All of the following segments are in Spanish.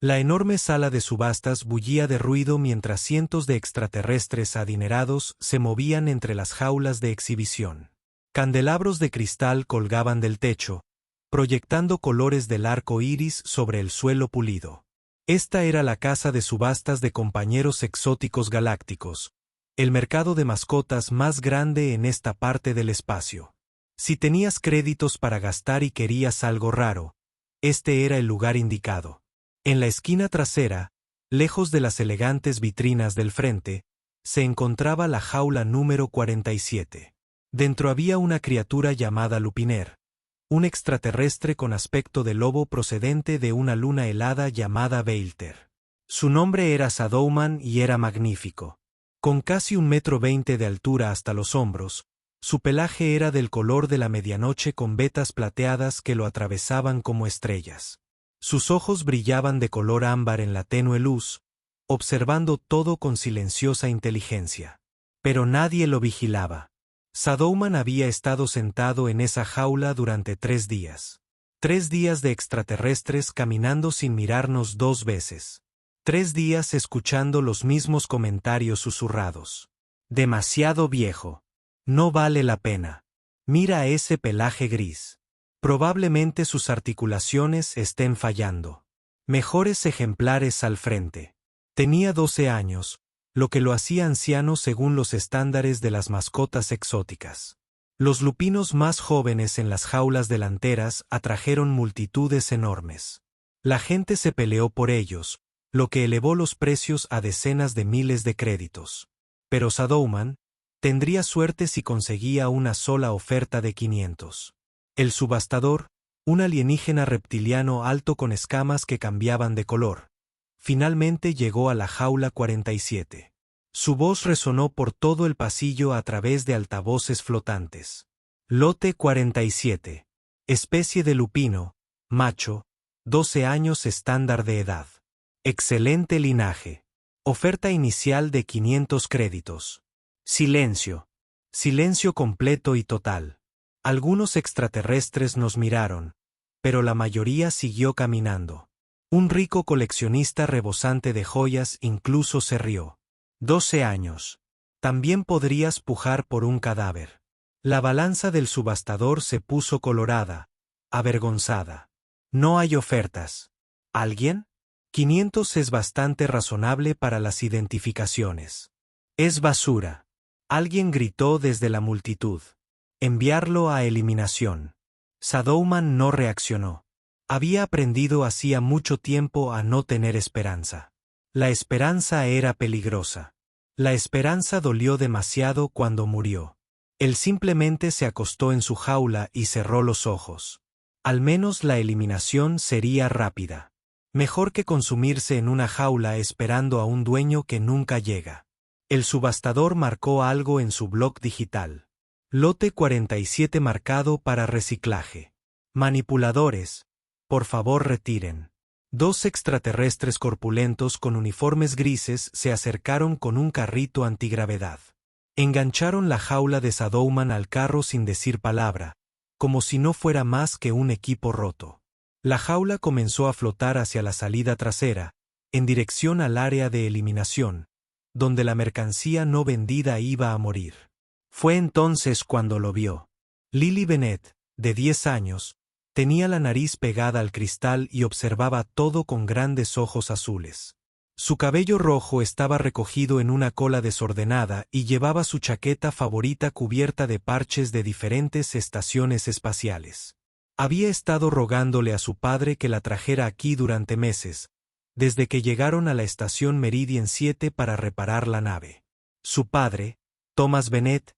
La enorme sala de subastas bullía de ruido mientras cientos de extraterrestres adinerados se movían entre las jaulas de exhibición. Candelabros de cristal colgaban del techo, proyectando colores del arco iris sobre el suelo pulido. Esta era la casa de subastas de compañeros exóticos galácticos, el mercado de mascotas más grande en esta parte del espacio. Si tenías créditos para gastar y querías algo raro, este era el lugar indicado. En la esquina trasera, lejos de las elegantes vitrinas del frente, se encontraba la jaula número 47. Dentro había una criatura llamada Lupiner, un extraterrestre con aspecto de lobo procedente de una luna helada llamada Veilter. Su nombre era Sadowman y era magnífico. Con casi 1,20 m de altura hasta los hombros, su pelaje era del color de la medianoche con vetas plateadas que lo atravesaban como estrellas. Sus ojos brillaban de color ámbar en la tenue luz, observando todo con silenciosa inteligencia. Pero nadie lo vigilaba. Sadowman había estado sentado en esa jaula durante 3 días. 3 días de extraterrestres caminando sin mirarnos 2 veces. 3 días escuchando los mismos comentarios susurrados. Demasiado viejo. No vale la pena. Mira ese pelaje gris. Probablemente sus articulaciones estén fallando. Mejores ejemplares al frente. Tenía 12 años, lo que lo hacía anciano según los estándares de las mascotas exóticas. Los lupinos más jóvenes en las jaulas delanteras atrajeron multitudes enormes. La gente se peleó por ellos, lo que elevó los precios a decenas de miles de créditos. Pero Sadowman tendría suerte si conseguía una sola oferta de 500. El subastador, un alienígena reptiliano alto con escamas que cambiaban de color, finalmente llegó a la jaula 47. Su voz resonó por todo el pasillo a través de altavoces flotantes. Lote 47. Especie de lupino, macho, 12 años estándar de edad. Excelente linaje. Oferta inicial de 500 créditos. Silencio. Silencio completo y total. Algunos extraterrestres nos miraron, pero la mayoría siguió caminando. Un rico coleccionista rebosante de joyas incluso se rió. 12 años. También podrías pujar por un cadáver. La balanza del subastador se puso colorada, avergonzada. No hay ofertas. ¿Alguien? 500 es bastante razonable para las identificaciones. Es basura. Alguien gritó desde la multitud. Enviarlo a eliminación. Sadowman no reaccionó. Había aprendido hacía mucho tiempo a no tener esperanza. La esperanza era peligrosa. La esperanza dolió demasiado cuando murió. Él simplemente se acostó en su jaula y cerró los ojos. Al menos la eliminación sería rápida. Mejor que consumirse en una jaula esperando a un dueño que nunca llega. El subastador marcó algo en su blog digital. Lote 47 marcado para reciclaje. Manipuladores, por favor retiren. 2 extraterrestres corpulentos con uniformes grises se acercaron con un carrito antigravedad. Engancharon la jaula de Sadowman al carro sin decir palabra, como si no fuera más que un equipo roto. La jaula comenzó a flotar hacia la salida trasera, en dirección al área de eliminación, donde la mercancía no vendida iba a morir. Fue entonces cuando lo vio. Lily Bennett, de 10 años, tenía la nariz pegada al cristal y observaba todo con grandes ojos azules. Su cabello rojo estaba recogido en una cola desordenada y llevaba su chaqueta favorita cubierta de parches de diferentes estaciones espaciales. Había estado rogándole a su padre que la trajera aquí durante meses, desde que llegaron a la estación Meridian 7 para reparar la nave. Su padre, Thomas Bennett,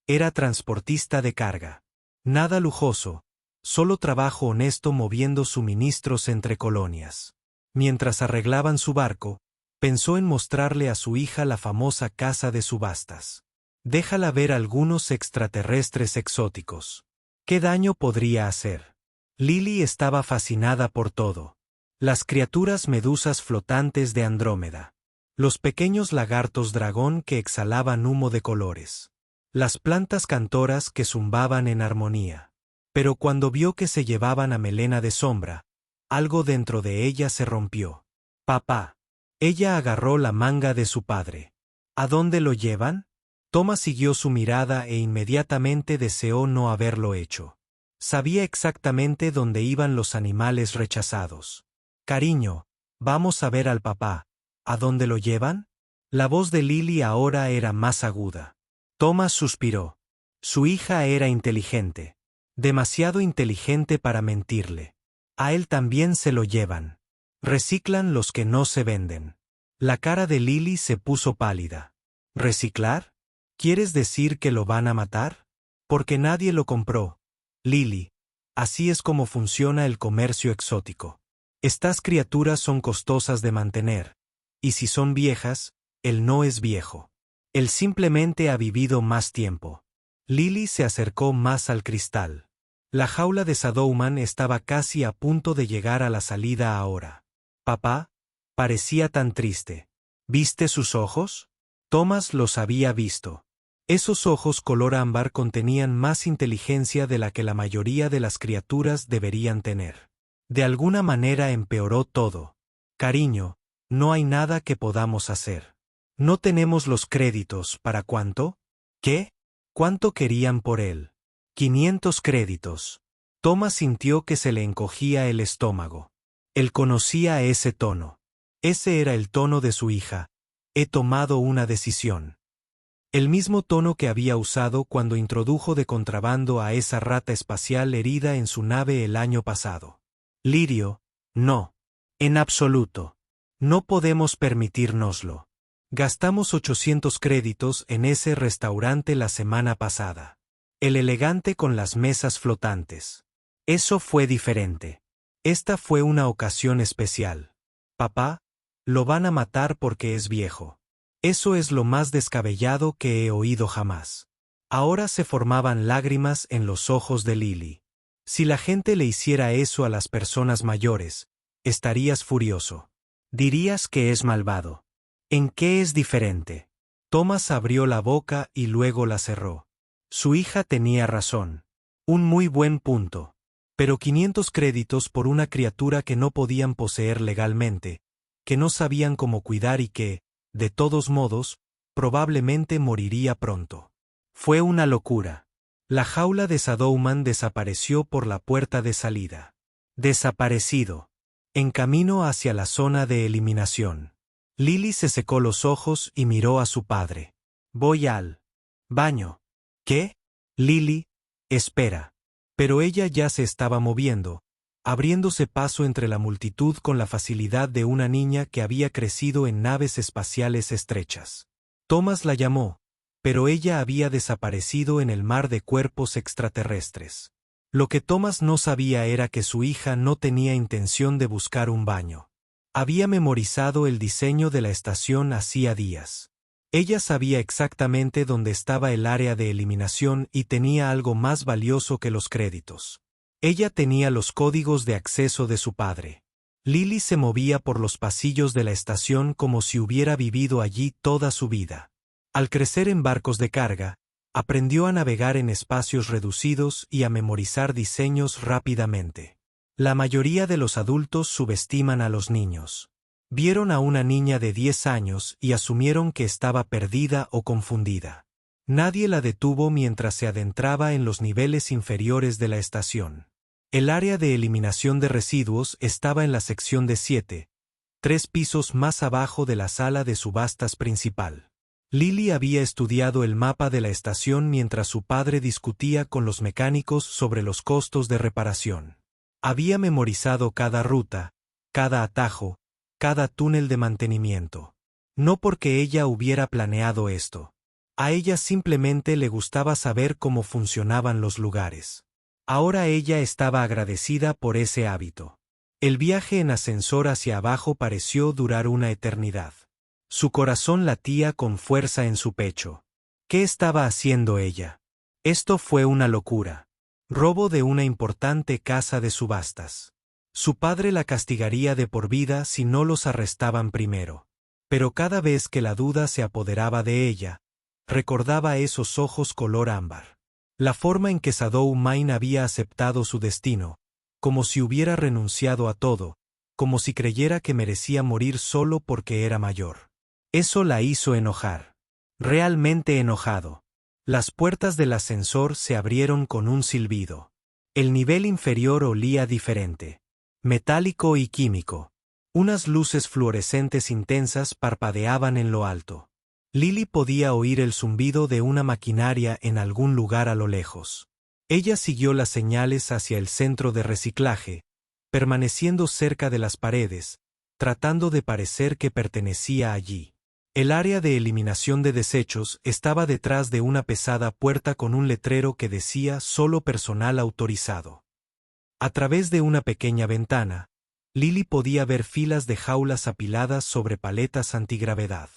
era transportista de carga. Nada lujoso, solo trabajo honesto moviendo suministros entre colonias. Mientras arreglaban su barco, pensó en mostrarle a su hija la famosa casa de subastas. Déjala ver algunos extraterrestres exóticos. ¿Qué daño podría hacer? Lily estaba fascinada por todo. Las criaturas medusas flotantes de Andrómeda. Los pequeños lagartos dragón que exhalaban humo de colores. Las plantas cantoras que zumbaban en armonía. Pero cuando vio que se llevaban a Melena de Sombra, algo dentro de ella se rompió. Papá. Ella agarró la manga de su padre. ¿A dónde lo llevan? Thomas siguió su mirada e inmediatamente deseó no haberlo hecho. Sabía exactamente dónde iban los animales rechazados. Cariño, vamos a ver al papá. ¿A dónde lo llevan? La voz de Lily ahora era más aguda. Thomas suspiró. Su hija era inteligente. Demasiado inteligente para mentirle. A él también se lo llevan. Reciclan los que no se venden. La cara de Lily se puso pálida. ¿Reciclar? ¿Quieres decir que lo van a matar? Porque nadie lo compró. Lily, así es como funciona el comercio exótico. Estas criaturas son costosas de mantener, y si son viejas, él no es viejo. Él simplemente ha vivido más tiempo. Lily se acercó más al cristal. La jaula de Shadowman estaba casi a punto de llegar a la salida ahora. Papá, parecía tan triste. ¿Viste sus ojos? Thomas los había visto. Esos ojos color ámbar contenían más inteligencia de la que la mayoría de las criaturas deberían tener. De alguna manera empeoró todo. Cariño, no hay nada que podamos hacer. No tenemos los créditos, ¿para cuánto? ¿Qué? ¿Cuánto querían por él? 500 créditos. Thomas sintió que se le encogía el estómago. Él conocía ese tono. Ese era el tono de su hija. He tomado una decisión. El mismo tono que había usado cuando introdujo de contrabando a esa rata espacial herida en su nave el año pasado. Lirio, no. En absoluto. No podemos permitírnoslo. Gastamos 800 créditos en ese restaurante la semana pasada. El elegante con las mesas flotantes. Eso fue diferente. Esta fue una ocasión especial. Papá, lo van a matar porque es viejo. Eso es lo más descabellado que he oído jamás. Ahora se formaban lágrimas en los ojos de Lily. Si la gente le hiciera eso a las personas mayores, estarías furioso. Dirías que es malvado. ¿En qué es diferente? Thomas abrió la boca y luego la cerró. Su hija tenía razón. Un muy buen punto. Pero 500 créditos por una criatura que no podían poseer legalmente, que no sabían cómo cuidar y que, de todos modos, probablemente moriría pronto. Fue una locura. La jaula de Shadowman desapareció por la puerta de salida. Desaparecido. En camino hacia la zona de eliminación. Lily se secó los ojos y miró a su padre. Voy al baño. ¿Qué? Lily, espera. Pero ella ya se estaba moviendo, abriéndose paso entre la multitud con la facilidad de una niña que había crecido en naves espaciales estrechas. Thomas la llamó, pero ella había desaparecido en el mar de cuerpos extraterrestres. Lo que Thomas no sabía era que su hija no tenía intención de buscar un baño. Había memorizado el diseño de la estación hacía días. Ella sabía exactamente dónde estaba el área de eliminación y tenía algo más valioso que los créditos. Ella tenía los códigos de acceso de su padre. Lily se movía por los pasillos de la estación como si hubiera vivido allí toda su vida. Al crecer en barcos de carga, aprendió a navegar en espacios reducidos y a memorizar diseños rápidamente. La mayoría de los adultos subestiman a los niños. Vieron a una niña de 10 años y asumieron que estaba perdida o confundida. Nadie la detuvo mientras se adentraba en los niveles inferiores de la estación. El área de eliminación de residuos estaba en la sección de 7, 3 pisos más abajo de la sala de subastas principal. Lily había estudiado el mapa de la estación mientras su padre discutía con los mecánicos sobre los costos de reparación. Había memorizado cada ruta, cada atajo, cada túnel de mantenimiento. No porque ella hubiera planeado esto. A ella simplemente le gustaba saber cómo funcionaban los lugares. Ahora ella estaba agradecida por ese hábito. El viaje en ascensor hacia abajo pareció durar una eternidad. Su corazón latía con fuerza en su pecho. ¿Qué estaba haciendo ella? Esto fue una locura. Robo de una importante casa de subastas. Su padre la castigaría de por vida si no los arrestaban primero. Pero cada vez que la duda se apoderaba de ella, recordaba esos ojos color ámbar. La forma en que Shadowman había aceptado su destino, como si hubiera renunciado a todo, como si creyera que merecía morir solo porque era mayor. Eso la hizo enojar. Realmente enojado. Las puertas del ascensor se abrieron con un silbido. El nivel inferior olía diferente. Metálico y químico. Unas luces fluorescentes intensas parpadeaban en lo alto. Lily podía oír el zumbido de una maquinaria en algún lugar a lo lejos. Ella siguió las señales hacia el centro de reciclaje, permaneciendo cerca de las paredes, tratando de parecer que pertenecía allí. El área de eliminación de desechos estaba detrás de una pesada puerta con un letrero que decía «Solo personal autorizado». A través de una pequeña ventana, Lily podía ver filas de jaulas apiladas sobre paletas antigravedad.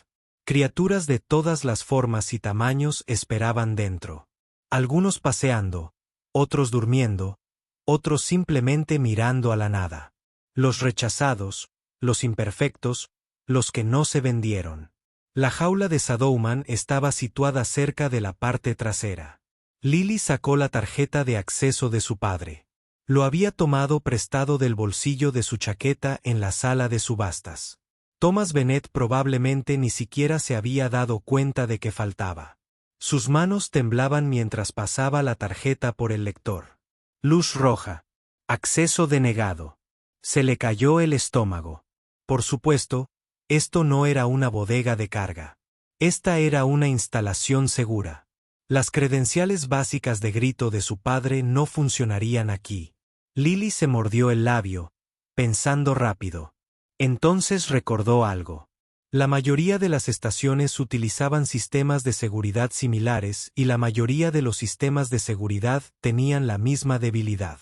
Criaturas de todas las formas y tamaños esperaban dentro. Algunos paseando, otros durmiendo, otros simplemente mirando a la nada. Los rechazados, los imperfectos, los que no se vendieron. La jaula de Sadowman estaba situada cerca de la parte trasera. Lily sacó la tarjeta de acceso de su padre. Lo había tomado prestado del bolsillo de su chaqueta en la sala de subastas. Thomas Bennett probablemente ni siquiera se había dado cuenta de que faltaba. Sus manos temblaban mientras pasaba la tarjeta por el lector. Luz roja. Acceso denegado. Se le cayó el estómago. Por supuesto, esto no era una bodega de carga. Esta era una instalación segura. Las credenciales básicas de grito de su padre no funcionarían aquí. Lily se mordió el labio, pensando rápido. Entonces recordó algo. La mayoría de las estaciones utilizaban sistemas de seguridad similares y la mayoría de los sistemas de seguridad tenían la misma debilidad.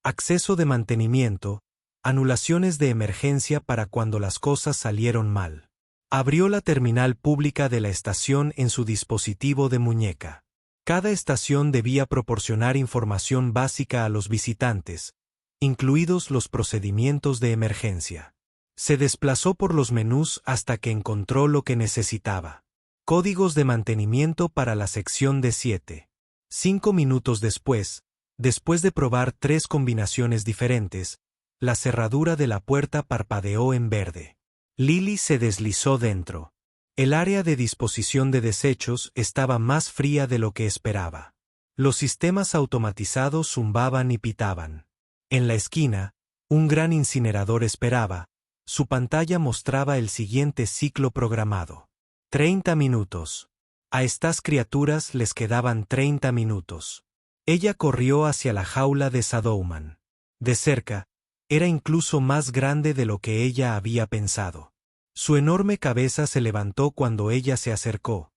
Acceso de mantenimiento, anulaciones de emergencia para cuando las cosas salieron mal. Abrió la terminal pública de la estación en su dispositivo de muñeca. Cada estación debía proporcionar información básica a los visitantes, incluidos los procedimientos de emergencia. Se desplazó por los menús hasta que encontró lo que necesitaba. Códigos de mantenimiento para la sección de 7. 5 minutos después de probar 3 combinaciones diferentes, la cerradura de la puerta parpadeó en verde. Lily se deslizó dentro. El área de disposición de desechos estaba más fría de lo que esperaba. Los sistemas automatizados zumbaban y pitaban. En la esquina, un gran incinerador esperaba. Su pantalla mostraba el siguiente ciclo programado. 30 minutos. A estas criaturas les quedaban 30 minutos. Ella corrió hacia la jaula de Sadowman. De cerca, era incluso más grande de lo que ella había pensado. Su enorme cabeza se levantó cuando ella se acercó.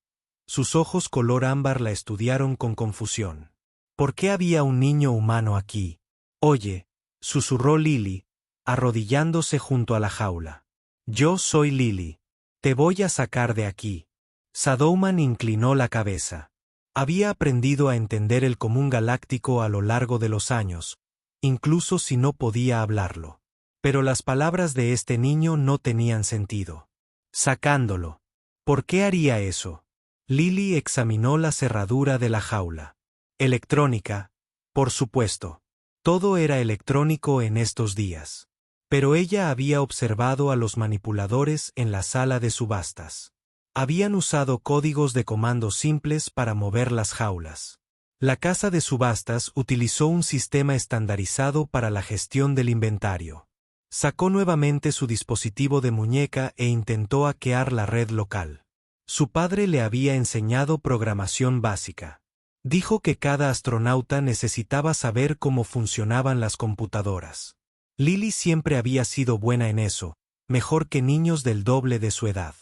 Sus ojos color ámbar la estudiaron con confusión. ¿Por qué había un niño humano aquí? Oye, susurró Lily, arrodillándose junto a la jaula. Yo soy Lily. Te voy a sacar de aquí. Sadowman inclinó la cabeza. Había aprendido a entender el común galáctico a lo largo de los años, incluso si no podía hablarlo. Pero las palabras de este niño no tenían sentido. Sacándolo. ¿Por qué haría eso? Lily examinó la cerradura de la jaula. Electrónica, por supuesto. Todo era electrónico en estos días. Pero ella había observado a los manipuladores en la sala de subastas. Habían usado códigos de comando simples para mover las jaulas. La casa de subastas utilizó un sistema estandarizado para la gestión del inventario. Sacó nuevamente su dispositivo de muñeca e intentó hackear la red local. Su padre le había enseñado programación básica. Dijo que cada astronauta necesitaba saber cómo funcionaban las computadoras. Lily siempre había sido buena en eso, mejor que niños del doble de su edad.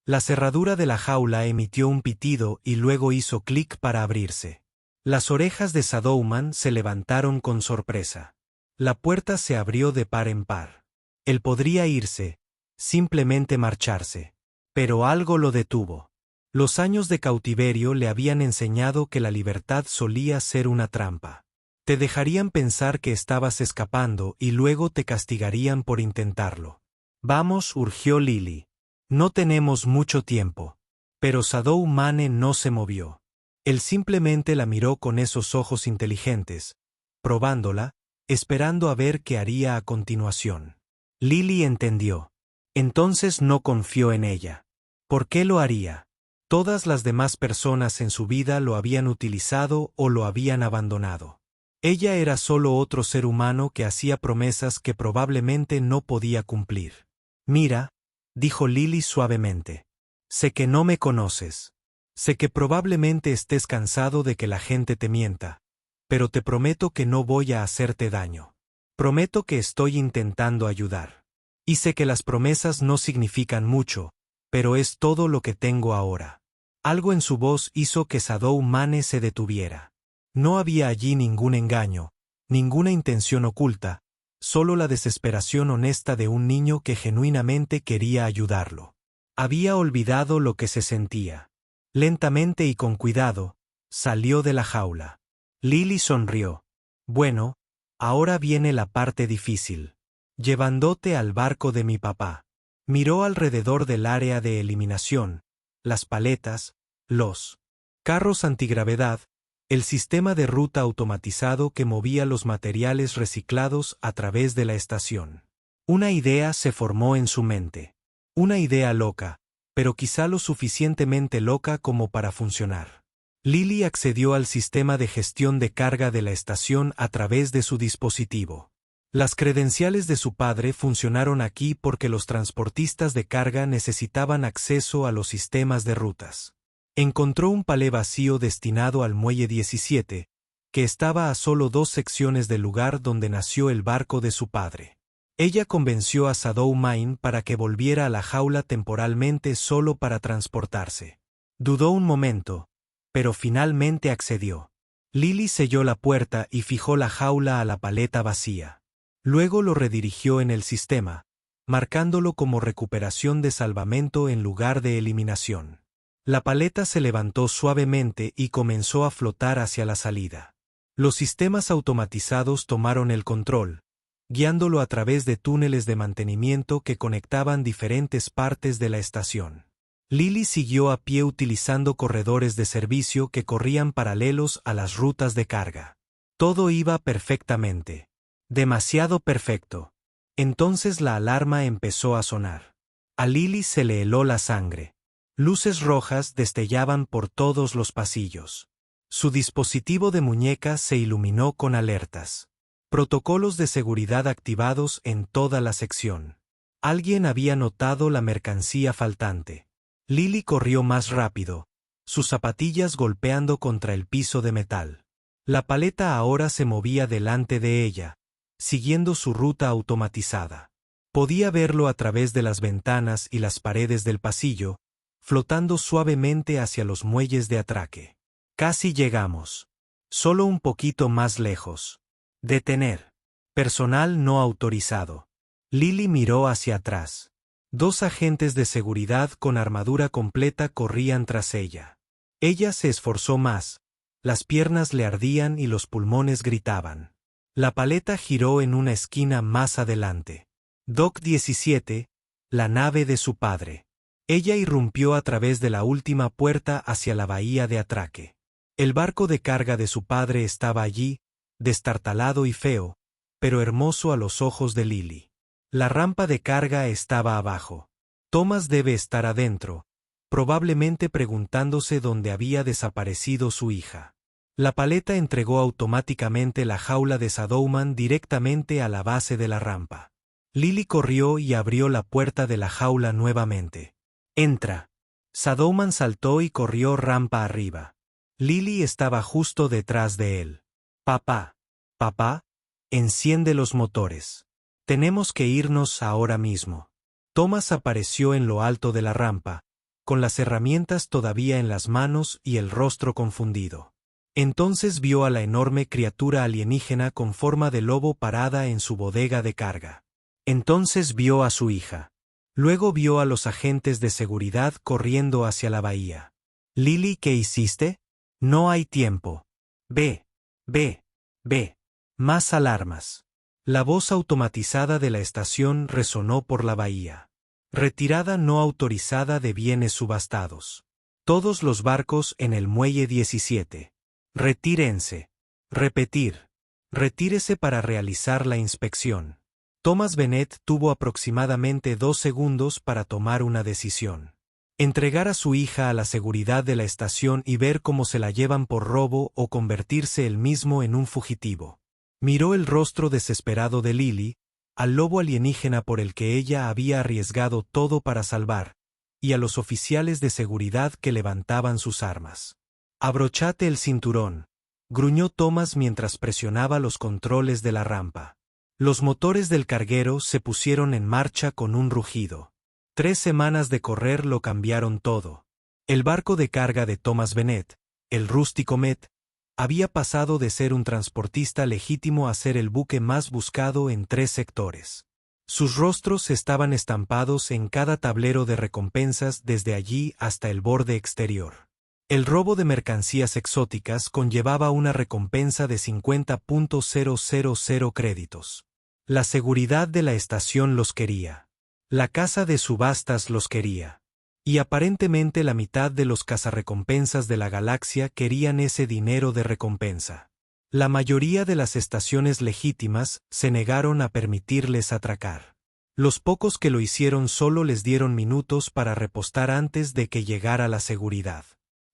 La cerradura de la jaula emitió un pitido y luego hizo clic para abrirse. Las orejas de Sadowman se levantaron con sorpresa. La puerta se abrió de par en par. Él podría irse, simplemente marcharse. Pero algo lo detuvo. Los años de cautiverio le habían enseñado que la libertad solía ser una trampa. Te dejarían pensar que estabas escapando y luego te castigarían por intentarlo. Vamos, urgió Lily. No tenemos mucho tiempo. Pero Sadowman no se movió. Él simplemente la miró con esos ojos inteligentes, probándola, esperando a ver qué haría a continuación. Lily entendió. Entonces no confió en ella. ¿Por qué lo haría? Todas las demás personas en su vida lo habían utilizado o lo habían abandonado. Ella era solo otro ser humano que hacía promesas que probablemente no podía cumplir. Mira, dijo Lily suavemente. Sé que no me conoces. Sé que probablemente estés cansado de que la gente te mienta. Pero te prometo que no voy a hacerte daño. Prometo que estoy intentando ayudar. Y sé que las promesas no significan mucho, pero es todo lo que tengo ahora. Algo en su voz hizo que Shadow Mane se detuviera. No había allí ningún engaño, ninguna intención oculta, solo la desesperación honesta de un niño que genuinamente quería ayudarlo. Había olvidado lo que se sentía. Lentamente y con cuidado, salió de la jaula. Lily sonrió. Bueno, ahora viene la parte difícil. Llevándote al barco de mi papá. Miró alrededor del área de eliminación, las paletas, los carros antigravedad, el sistema de ruta automatizado que movía los materiales reciclados a través de la estación. Una idea se formó en su mente. Una idea loca, pero quizá lo suficientemente loca como para funcionar. Lily accedió al sistema de gestión de carga de la estación a través de su dispositivo. Las credenciales de su padre funcionaron aquí porque los transportistas de carga necesitaban acceso a los sistemas de rutas. Encontró un palé vacío destinado al muelle 17, que estaba a solo 2 secciones del lugar donde nació el barco de su padre. Ella convenció a Shadow Mane para que volviera a la jaula temporalmente solo para transportarse. Dudó un momento, pero finalmente accedió. Lily selló la puerta y fijó la jaula a la paleta vacía. Luego lo redirigió en el sistema, marcándolo como recuperación de salvamento en lugar de eliminación. La paleta se levantó suavemente y comenzó a flotar hacia la salida. Los sistemas automatizados tomaron el control, guiándolo a través de túneles de mantenimiento que conectaban diferentes partes de la estación. Lily siguió a pie utilizando corredores de servicio que corrían paralelos a las rutas de carga. Todo iba perfectamente. Demasiado perfecto. Entonces la alarma empezó a sonar. A Lily se le heló la sangre. Luces rojas destellaban por todos los pasillos. Su dispositivo de muñeca se iluminó con alertas. Protocolos de seguridad activados en toda la sección. Alguien había notado la mercancía faltante. Lily corrió más rápido, sus zapatillas golpeando contra el piso de metal. La paleta ahora se movía delante de ella, siguiendo su ruta automatizada. Podía verlo a través de las ventanas y las paredes del pasillo, flotando suavemente hacia los muelles de atraque. Casi llegamos. Solo un poquito más lejos. Detener. Personal no autorizado. Lily miró hacia atrás. 2 agentes de seguridad con armadura completa corrían tras ella. Ella se esforzó más. Las piernas le ardían y los pulmones gritaban. La paleta giró en una esquina más adelante. Dock 17, la nave de su padre. Ella irrumpió a través de la última puerta hacia la bahía de atraque. El barco de carga de su padre estaba allí, destartalado y feo, pero hermoso a los ojos de Lily. La rampa de carga estaba abajo. Thomas debe estar adentro, probablemente preguntándose dónde había desaparecido su hija. La paleta entregó automáticamente la jaula de Shadow Mane directamente a la base de la rampa. Lily corrió y abrió la puerta de la jaula nuevamente. «Entra». Shadow Mane saltó y corrió rampa arriba. Lily estaba justo detrás de él. «Papá. Papá, enciende los motores. Tenemos que irnos ahora mismo». Thomas apareció en lo alto de la rampa, con las herramientas todavía en las manos y el rostro confundido. Entonces vio a la enorme criatura alienígena con forma de lobo parada en su bodega de carga. Entonces vio a su hija. Luego vio a los agentes de seguridad corriendo hacia la bahía. «Lily, ¿qué hiciste? No hay tiempo. Ve, ve, ve». Más alarmas. La voz automatizada de la estación resonó por la bahía. Retirada no autorizada de bienes subastados. Todos los barcos en el muelle 17. Retírense. Repetir. Retírese para realizar la inspección. Thomas Bennet tuvo aproximadamente 2 segundos para tomar una decisión. Entregar a su hija a la seguridad de la estación y ver cómo se la llevan por robo o convertirse él mismo en un fugitivo. Miró el rostro desesperado de Lily, al lobo alienígena por el que ella había arriesgado todo para salvar, y a los oficiales de seguridad que levantaban sus armas. «Abrochate el cinturón», gruñó Thomas mientras presionaba los controles de la rampa. Los motores del carguero se pusieron en marcha con un rugido. 3 semanas de correr lo cambiaron todo. El barco de carga de Thomas Bennet, el Rústico Met, había pasado de ser un transportista legítimo a ser el buque más buscado en 3 sectores. Sus rostros estaban estampados en cada tablero de recompensas desde allí hasta el borde exterior. El robo de mercancías exóticas conllevaba una recompensa de 50.000 créditos. La seguridad de la estación los quería. La casa de subastas los quería. Y aparentemente la mitad de los cazarrecompensas de la galaxia querían ese dinero de recompensa. La mayoría de las estaciones legítimas se negaron a permitirles atracar. Los pocos que lo hicieron solo les dieron minutos para repostar antes de que llegara la seguridad.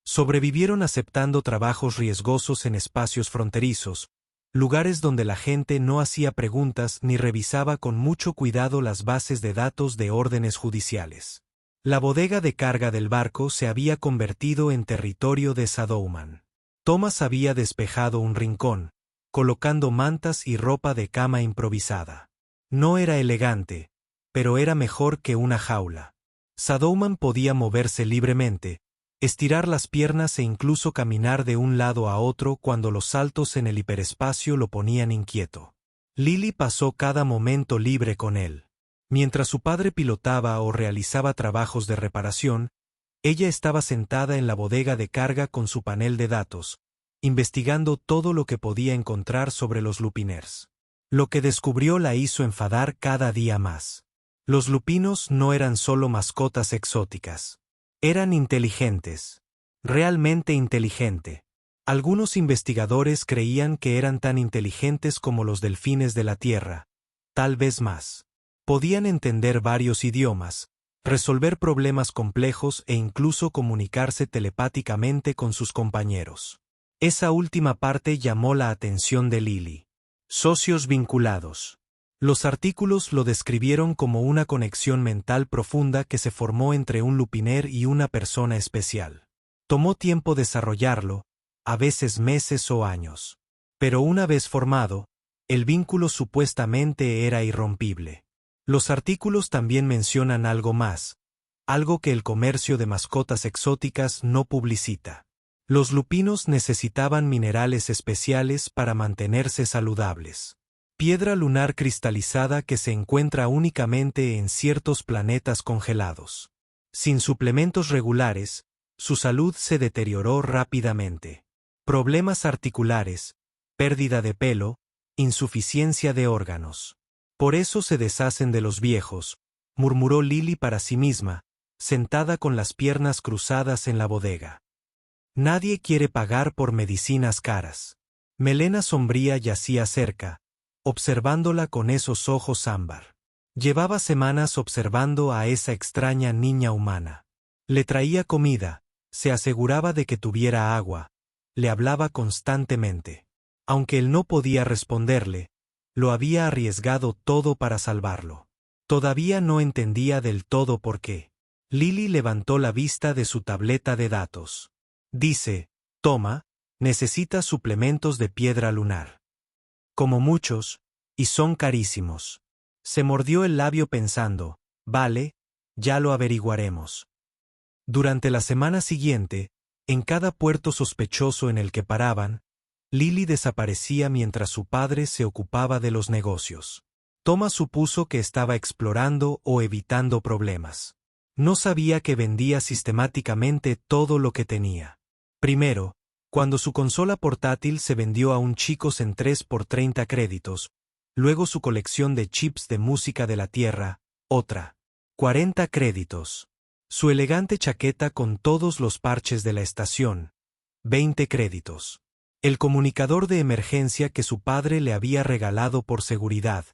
Sobrevivieron aceptando trabajos riesgosos en espacios fronterizos, lugares donde la gente no hacía preguntas ni revisaba con mucho cuidado las bases de datos de órdenes judiciales. La bodega de carga del barco se había convertido en territorio de Shadowman. Thomas había despejado un rincón, colocando mantas y ropa de cama improvisada. No era elegante, pero era mejor que una jaula. Shadowman podía moverse libremente, estirar las piernas e incluso caminar de un lado a otro cuando los saltos en el hiperespacio lo ponían inquieto. Lily pasó cada momento libre con él. Mientras su padre pilotaba o realizaba trabajos de reparación, ella estaba sentada en la bodega de carga con su panel de datos, investigando todo lo que podía encontrar sobre los lupiners. Lo que descubrió la hizo enfadar cada día más. Los lupinos no eran solo mascotas exóticas. Eran inteligentes. Realmente inteligente. Algunos investigadores creían que eran tan inteligentes como los delfines de la Tierra, tal vez más. Podían entender varios idiomas, resolver problemas complejos e incluso comunicarse telepáticamente con sus compañeros. Esa última parte llamó la atención de Lily. Socios vinculados. Los artículos lo describieron como una conexión mental profunda que se formó entre un lupiner y una persona especial. Tomó tiempo desarrollarlo, a veces meses o años. Pero una vez formado, el vínculo supuestamente era irrompible. Los artículos también mencionan algo más, algo que el comercio de mascotas exóticas no publicita. Los lupinos necesitaban minerales especiales para mantenerse saludables. Piedra lunar cristalizada que se encuentra únicamente en ciertos planetas congelados. Sin suplementos regulares, su salud se deterioró rápidamente. Problemas articulares, pérdida de pelo, insuficiencia de órganos. Por eso se deshacen de los viejos, murmuró Lily para sí misma, sentada con las piernas cruzadas en la bodega. Nadie quiere pagar por medicinas caras. Melena sombría yacía cerca, observándola con esos ojos ámbar. Llevaba semanas observando a esa extraña niña humana. Le traía comida, se aseguraba de que tuviera agua, le hablaba constantemente. Aunque él no podía responderle, lo había arriesgado todo para salvarlo. Todavía no entendía del todo por qué. Lily levantó la vista de su tableta de datos. Dice, toma, necesitas suplementos de piedra lunar. Como muchos, y son carísimos. Se mordió el labio pensando, vale, ya lo averiguaremos. Durante la semana siguiente, en cada puerto sospechoso en el que paraban, Lily desaparecía mientras su padre se ocupaba de los negocios. Thomas supuso que estaba explorando o evitando problemas. No sabía que vendía sistemáticamente todo lo que tenía. Primero, cuando su consola portátil se vendió a un chico en 3 por 30 créditos, luego su colección de chips de música de la Tierra, otra. 40 créditos. Su elegante chaqueta con todos los parches de la estación, 20 créditos. El comunicador de emergencia que su padre le había regalado por seguridad,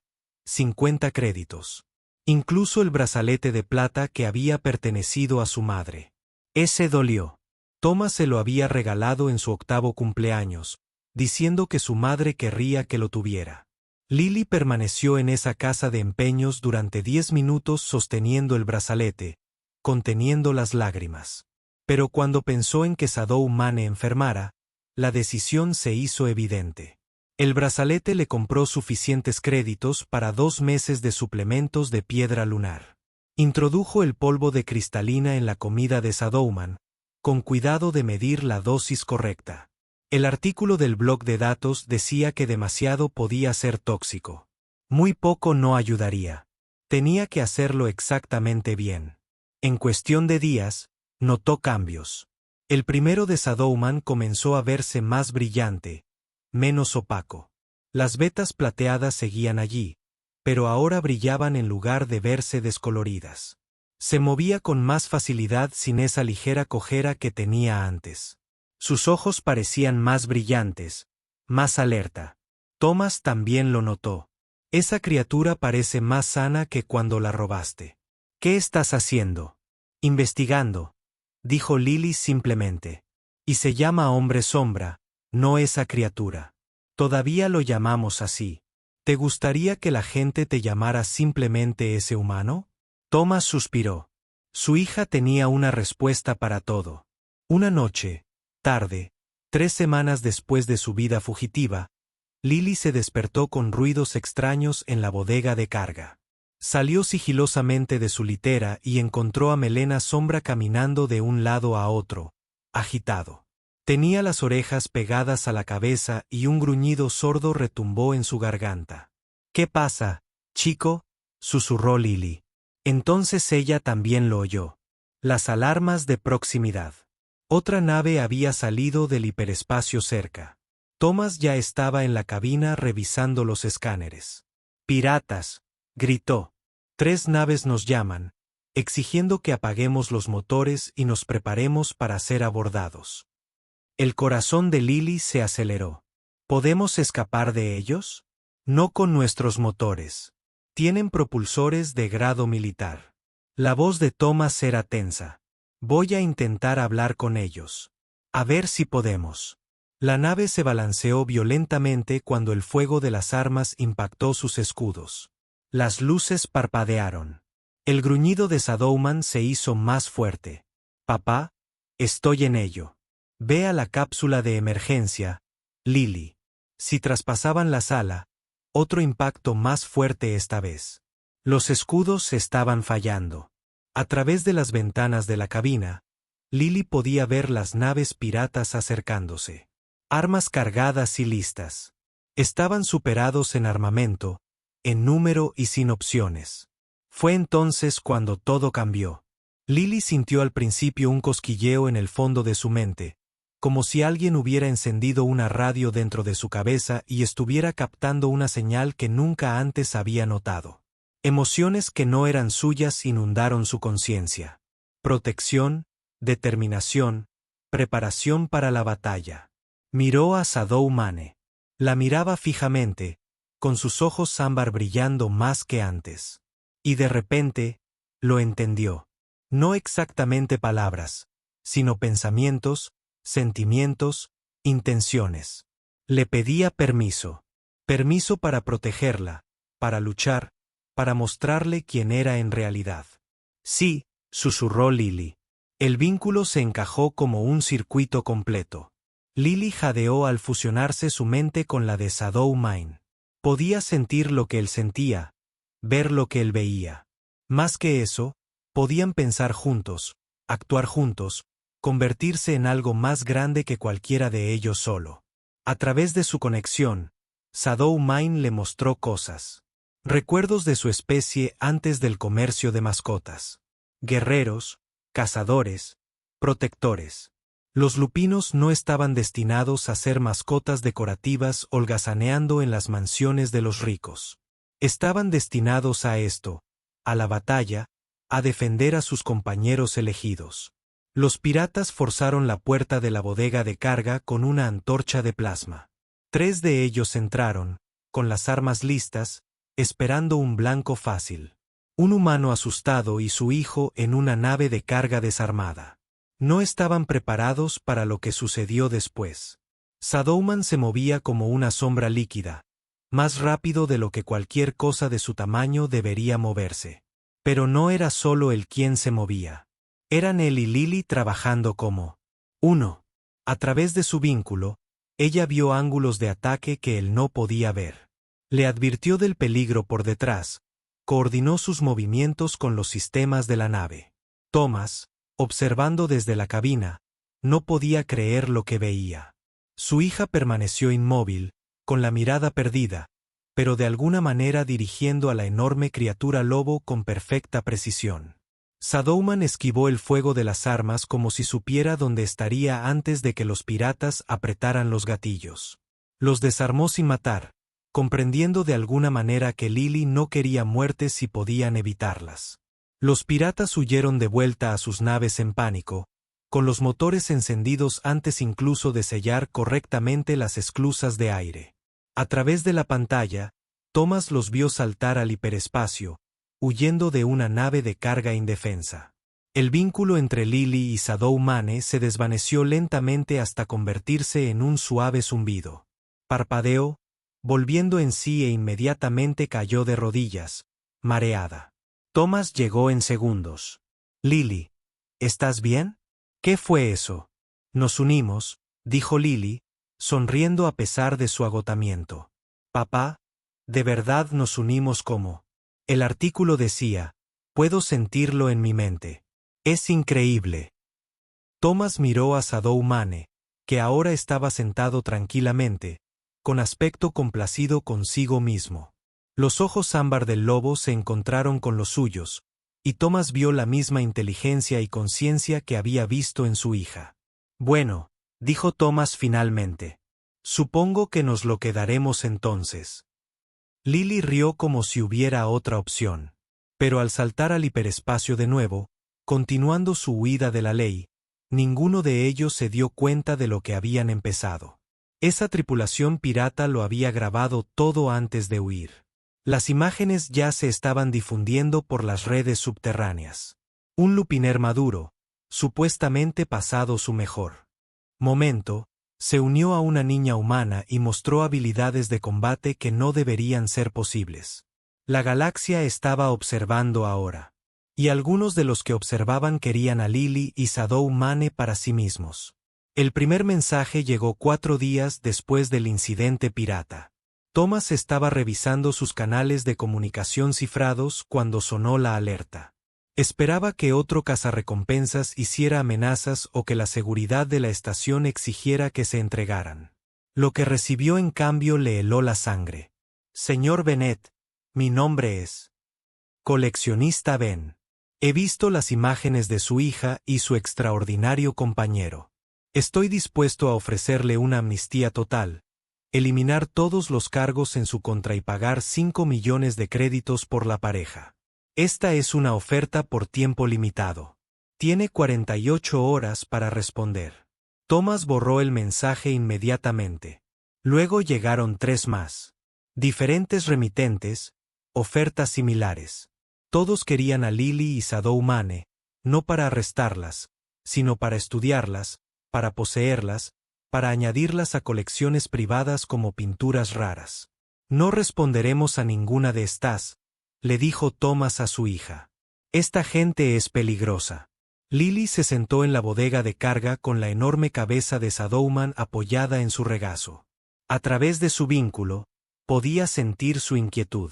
50 créditos. Incluso el brazalete de plata que había pertenecido a su madre. Ese dolió. Thomas se lo había regalado en su 8º cumpleaños, diciendo que su madre querría que lo tuviera. Lily permaneció en esa casa de empeños durante 10 minutos sosteniendo el brazalete, conteniendo las lágrimas. Pero cuando pensó en que Shadow Mane enfermara, la decisión se hizo evidente. El brazalete le compró suficientes créditos para 2 meses de suplementos de piedra lunar. Introdujo el polvo de cristalina en la comida de Shadowman, con cuidado de medir la dosis correcta. El artículo del blog de datos decía que demasiado podía ser tóxico. Muy poco no ayudaría. Tenía que hacerlo exactamente bien. En cuestión de días, notó cambios. El primero de Shadowman comenzó a verse más brillante, menos opaco. Las vetas plateadas seguían allí, pero ahora brillaban en lugar de verse descoloridas. Se movía con más facilidad sin esa ligera cojera que tenía antes. Sus ojos parecían más brillantes, más alerta. Thomas también lo notó. Esa criatura parece más sana que cuando la robaste. ¿Qué estás haciendo? Investigando, dijo Lily simplemente. Y se llama hombre sombra, no esa criatura. Todavía lo llamamos así. ¿Te gustaría que la gente te llamara simplemente ese humano? Thomas suspiró. Su hija tenía una respuesta para todo. Una noche, tarde, 3 semanas después de su vida fugitiva, Lily se despertó con ruidos extraños en la bodega de carga. Salió sigilosamente de su litera y encontró a Melena Sombra caminando de un lado a otro, agitado. Tenía las orejas pegadas a la cabeza y un gruñido sordo retumbó en su garganta. ¿Qué pasa, chico?, susurró Lily. Entonces ella también lo oyó. Las alarmas de proximidad. Otra nave había salido del hiperespacio cerca. Thomas ya estaba en la cabina revisando los escáneres. «Piratas», gritó. «3 naves nos llaman, exigiendo que apaguemos los motores y nos preparemos para ser abordados». El corazón de Lily se aceleró. ¿Podemos escapar de ellos? No con nuestros motores. Tienen propulsores de grado militar. La voz de Thomas era tensa. Voy a intentar hablar con ellos. A ver si podemos. La nave se balanceó violentamente cuando el fuego de las armas impactó sus escudos. Las luces parpadearon. El gruñido de Shadowman se hizo más fuerte. «Papá, estoy en ello». Ve a la cápsula de emergencia, Lily. Si traspasaban la sala, otro impacto más fuerte esta vez. Los escudos estaban fallando. A través de las ventanas de la cabina, Lily podía ver las naves piratas acercándose. Armas cargadas y listas. Estaban superados en armamento, en número y sin opciones. Fue entonces cuando todo cambió. Lily sintió al principio un cosquilleo en el fondo de su mente, como si alguien hubiera encendido una radio dentro de su cabeza y estuviera captando una señal que nunca antes había notado. Emociones que no eran suyas inundaron su conciencia. Protección, determinación, preparación para la batalla. Miró a Shadow Mane. La miraba fijamente, con sus ojos ámbar brillando más que antes. Y de repente, lo entendió. No exactamente palabras, sino pensamientos, sentimientos, intenciones. Le pedía permiso. Permiso para protegerla, para luchar, para mostrarle quién era en realidad. Sí, susurró Lily. El vínculo se encajó como un circuito completo. Lily jadeó al fusionarse su mente con la de Shadow Mane. Podía sentir lo que él sentía, ver lo que él veía. Más que eso, podían pensar juntos, actuar juntos, convertirse en algo más grande que cualquiera de ellos solo. A través de su conexión, Shadow Mane le mostró cosas. Recuerdos de su especie antes del comercio de mascotas. Guerreros, cazadores, protectores. Los lupinos no estaban destinados a ser mascotas decorativas holgazaneando en las mansiones de los ricos. Estaban destinados a esto, a la batalla, a defender a sus compañeros elegidos. Los piratas forzaron la puerta de la bodega de carga con una antorcha de plasma. 3 de ellos entraron, con las armas listas, esperando un blanco fácil. Un humano asustado y su hijo en una nave de carga desarmada. No estaban preparados para lo que sucedió después. Shadowman se movía como una sombra líquida, más rápido de lo que cualquier cosa de su tamaño debería moverse. Pero no era solo él quien se movía. Eran él y Lily trabajando como uno. A través de su vínculo, ella vio ángulos de ataque que él no podía ver. Le advirtió del peligro por detrás, coordinó sus movimientos con los sistemas de la nave. Thomas, observando desde la cabina, no podía creer lo que veía. Su hija permaneció inmóvil, con la mirada perdida, pero de alguna manera dirigiendo a la enorme criatura lobo con perfecta precisión. Shadowman esquivó el fuego de las armas como si supiera dónde estaría antes de que los piratas apretaran los gatillos. Los desarmó sin matar, comprendiendo de alguna manera que Lily no quería muertes si podían evitarlas. Los piratas huyeron de vuelta a sus naves en pánico, con los motores encendidos antes incluso de sellar correctamente las esclusas de aire. A través de la pantalla, Thomas los vio saltar al hiperespacio, huyendo de una nave de carga indefensa. El vínculo entre Lily y Shadowmane se desvaneció lentamente hasta convertirse en un suave zumbido. Parpadeó, volviendo en sí e inmediatamente cayó de rodillas, mareada. Thomas llegó en segundos. Lily, ¿estás bien? ¿Qué fue eso? Nos unimos, dijo Lily, sonriendo a pesar de su agotamiento. Papá, de verdad nos unimos como. El artículo decía, puedo sentirlo en mi mente. Es increíble. Thomas miró a Shadowmane, que ahora estaba sentado tranquilamente, con aspecto complacido consigo mismo. Los ojos ámbar del lobo se encontraron con los suyos, y Thomas vio la misma inteligencia y conciencia que había visto en su hija. Bueno, dijo Thomas finalmente. Supongo que nos lo quedaremos entonces. Lily rió como si hubiera otra opción. Pero al saltar al hiperespacio de nuevo, continuando su huida de la ley, ninguno de ellos se dio cuenta de lo que habían empezado. Esa tripulación pirata lo había grabado todo antes de huir. Las imágenes ya se estaban difundiendo por las redes subterráneas. Un lupiner maduro, supuestamente pasado su mejor momento, se unió a una niña humana y mostró habilidades de combate que no deberían ser posibles. La galaxia estaba observando ahora. Y algunos de los que observaban querían a Lily y Shadowmane para sí mismos. El primer mensaje llegó 4 días después del incidente pirata. Thomas estaba revisando sus canales de comunicación cifrados cuando sonó la alerta. Esperaba que otro cazarrecompensas hiciera amenazas o que la seguridad de la estación exigiera que se entregaran. Lo que recibió en cambio le heló la sangre. Señor Bennett, mi nombre es Coleccionista Ben. He visto las imágenes de su hija y su extraordinario compañero. Estoy dispuesto a ofrecerle una amnistía total, eliminar todos los cargos en su contra y pagar 5 millones de créditos por la pareja. Esta es una oferta por tiempo limitado. Tiene 48 horas para responder. Thomas borró el mensaje inmediatamente. Luego llegaron 3 más. Diferentes remitentes, ofertas similares. Todos querían a Lily y Shadowmane, no para arrestarlas, sino para estudiarlas, para poseerlas, para añadirlas a colecciones privadas como pinturas raras. No responderemos a ninguna de estas, le dijo Thomas a su hija. Esta gente es peligrosa. Lily se sentó en la bodega de carga con la enorme cabeza de Shadowman apoyada en su regazo. A través de su vínculo, podía sentir su inquietud.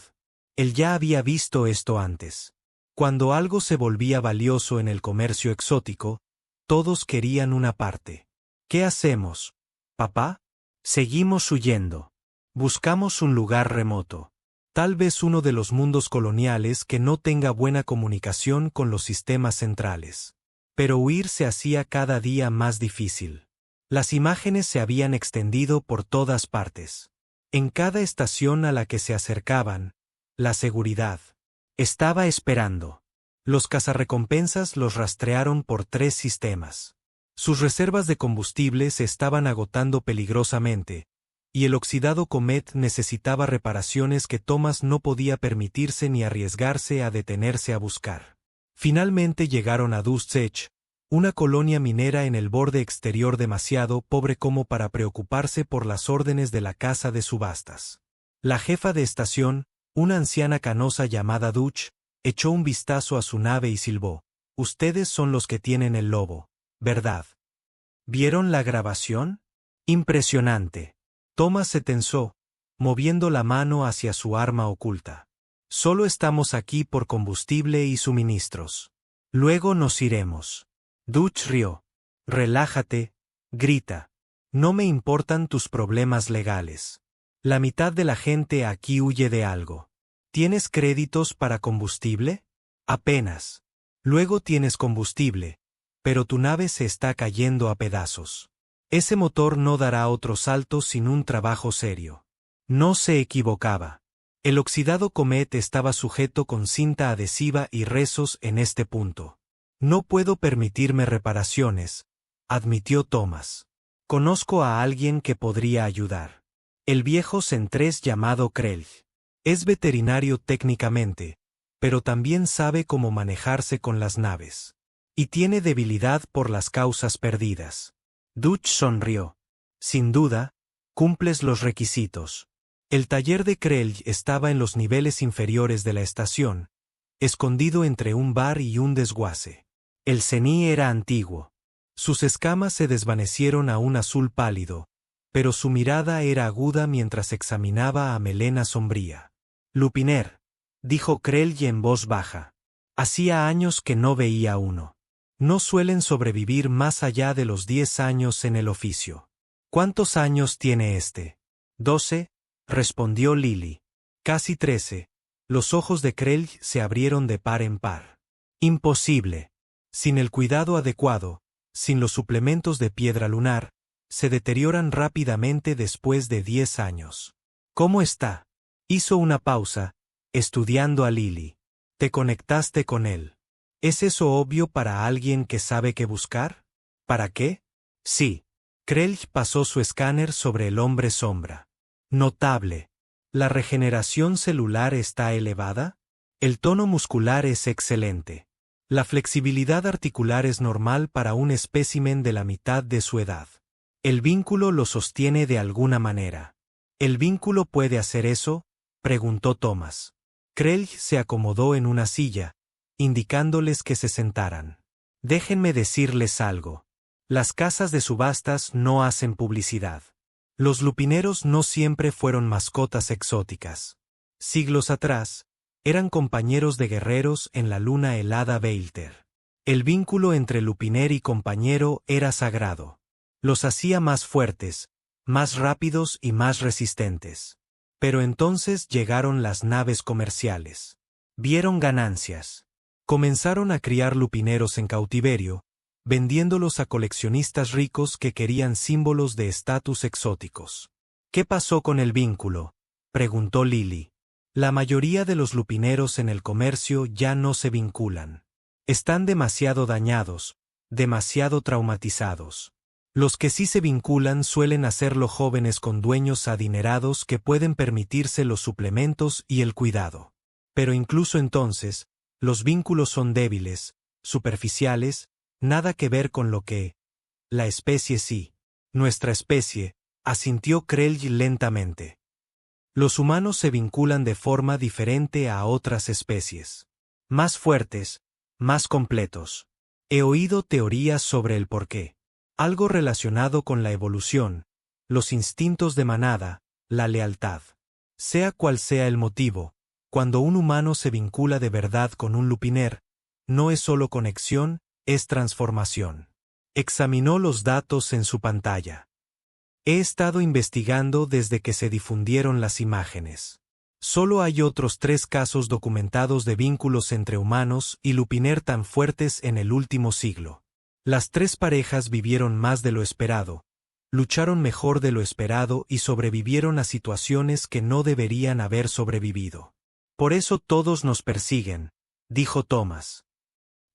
Él ya había visto esto antes. Cuando algo se volvía valioso en el comercio exótico, todos querían una parte. ¿Qué hacemos, papá? Seguimos huyendo. Buscamos un lugar remoto. Tal vez uno de los mundos coloniales que no tenga buena comunicación con los sistemas centrales. Pero huir se hacía cada día más difícil. Las imágenes se habían extendido por todas partes. En cada estación a la que se acercaban, la seguridad estaba esperando. Los cazarrecompensas los rastrearon por 3 sistemas. Sus reservas de combustible se estaban agotando peligrosamente, y el oxidado Comet necesitaba reparaciones que Thomas no podía permitirse ni arriesgarse a detenerse a buscar. Finalmente llegaron a Dustsech, una colonia minera en el borde exterior demasiado pobre como para preocuparse por las órdenes de la casa de subastas. La jefa de estación, una anciana canosa llamada Dutch, echó un vistazo a su nave y silbó: «Ustedes son los que tienen el lobo, ¿verdad? ¿Vieron la grabación? Impresionante». Thomas se tensó, moviendo la mano hacia su arma oculta. «Solo estamos aquí por combustible y suministros. Luego nos iremos». Dutch rió. «Relájate», grita. «No me importan tus problemas legales. La mitad de la gente aquí huye de algo. ¿Tienes créditos para combustible? Apenas. Luego tienes combustible, pero tu nave se está cayendo a pedazos. Ese motor no dará otro salto sin un trabajo serio». No se equivocaba. El oxidado Comet estaba sujeto con cinta adhesiva y rezos en este punto. «No puedo permitirme reparaciones», admitió Thomas. «Conozco a alguien que podría ayudar. El viejo centrés llamado Krell. Es veterinario técnicamente, pero también sabe cómo manejarse con las naves. Y tiene debilidad por las causas perdidas». Dutch sonrió. «Sin duda, cumples los requisitos». El taller de Krell estaba en los niveles inferiores de la estación, escondido entre un bar y un desguace. El cení era antiguo. Sus escamas se desvanecieron a un azul pálido, pero su mirada era aguda mientras examinaba a Melena sombría. «Lupiner», dijo Krell en voz baja. «Hacía años que no veía uno. No suelen sobrevivir más allá de los 10 años en el oficio». «¿Cuántos años tiene este?» «12», respondió Lily. «Casi 13». Los ojos de Krell se abrieron de par en par. «Imposible. Sin el cuidado adecuado, sin los suplementos de piedra lunar, se deterioran rápidamente después de 10 años. ¿Cómo está?» Hizo una pausa, estudiando a Lily. «¿Te conectaste con él? ¿Es eso obvio para alguien que sabe qué buscar?» «¿Para qué?» «Sí». Krell pasó su escáner sobre el hombre sombra. «Notable. ¿La regeneración celular está elevada? El tono muscular es excelente. La flexibilidad articular es normal para un espécimen de la mitad de su edad. El vínculo lo sostiene de alguna manera». «¿El vínculo puede hacer eso?», preguntó Thomas. Krell se acomodó en una silla, indicándoles que se sentaran. «Déjenme decirles algo. Las casas de subastas no hacen publicidad. Los lupineros no siempre fueron mascotas exóticas. Siglos atrás, eran compañeros de guerreros en la luna helada Veilter. El vínculo entre lupiner y compañero era sagrado. Los hacía más fuertes, más rápidos y más resistentes. Pero entonces llegaron las naves comerciales. Vieron ganancias. Comenzaron a criar lupineros en cautiverio, vendiéndolos a coleccionistas ricos que querían símbolos de estatus exóticos. «¿Qué pasó con el vínculo?», preguntó Lily. «La mayoría de los lupineros en el comercio ya no se vinculan. Están demasiado dañados, demasiado traumatizados. Los que sí se vinculan suelen hacerlo jóvenes con dueños adinerados que pueden permitirse los suplementos y el cuidado. Pero incluso entonces, los vínculos son débiles, superficiales, nada que ver con lo que la especie sí. Nuestra especie», asintió Krell lentamente. «Los humanos se vinculan de forma diferente a otras especies. Más fuertes, más completos. He oído teorías sobre el porqué. Algo relacionado con la evolución, los instintos de manada, la lealtad. Sea cual sea el motivo, cuando un humano se vincula de verdad con un lupiner, no es solo conexión, es transformación». Examinó los datos en su pantalla. «He estado investigando desde que se difundieron las imágenes. Solo hay otros 3 casos documentados de vínculos entre humanos y lupiner tan fuertes en el último siglo. Las 3 parejas vivieron más de lo esperado, lucharon mejor de lo esperado y sobrevivieron a situaciones que no deberían haber sobrevivido. Por eso todos nos persiguen», dijo Thomas.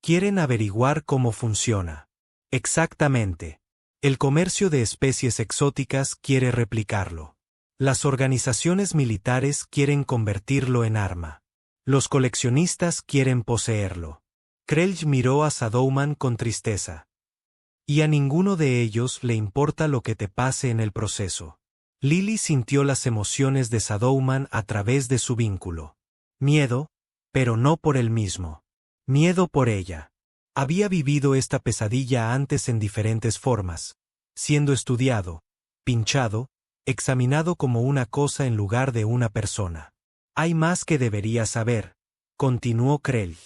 «Quieren averiguar cómo funciona». «Exactamente. El comercio de especies exóticas quiere replicarlo. Las organizaciones militares quieren convertirlo en arma. Los coleccionistas quieren poseerlo. Krelj miró a Shadowman con tristeza. Y a ninguno de ellos le importa lo que te pase en el proceso. Lily sintió las emociones de Shadowman a través de su vínculo. Miedo, pero no por él mismo. Miedo por ella. Había vivido esta pesadilla antes en diferentes formas, siendo estudiado, pinchado, examinado como una cosa en lugar de una persona. Hay más que debería saber, continuó Krelj.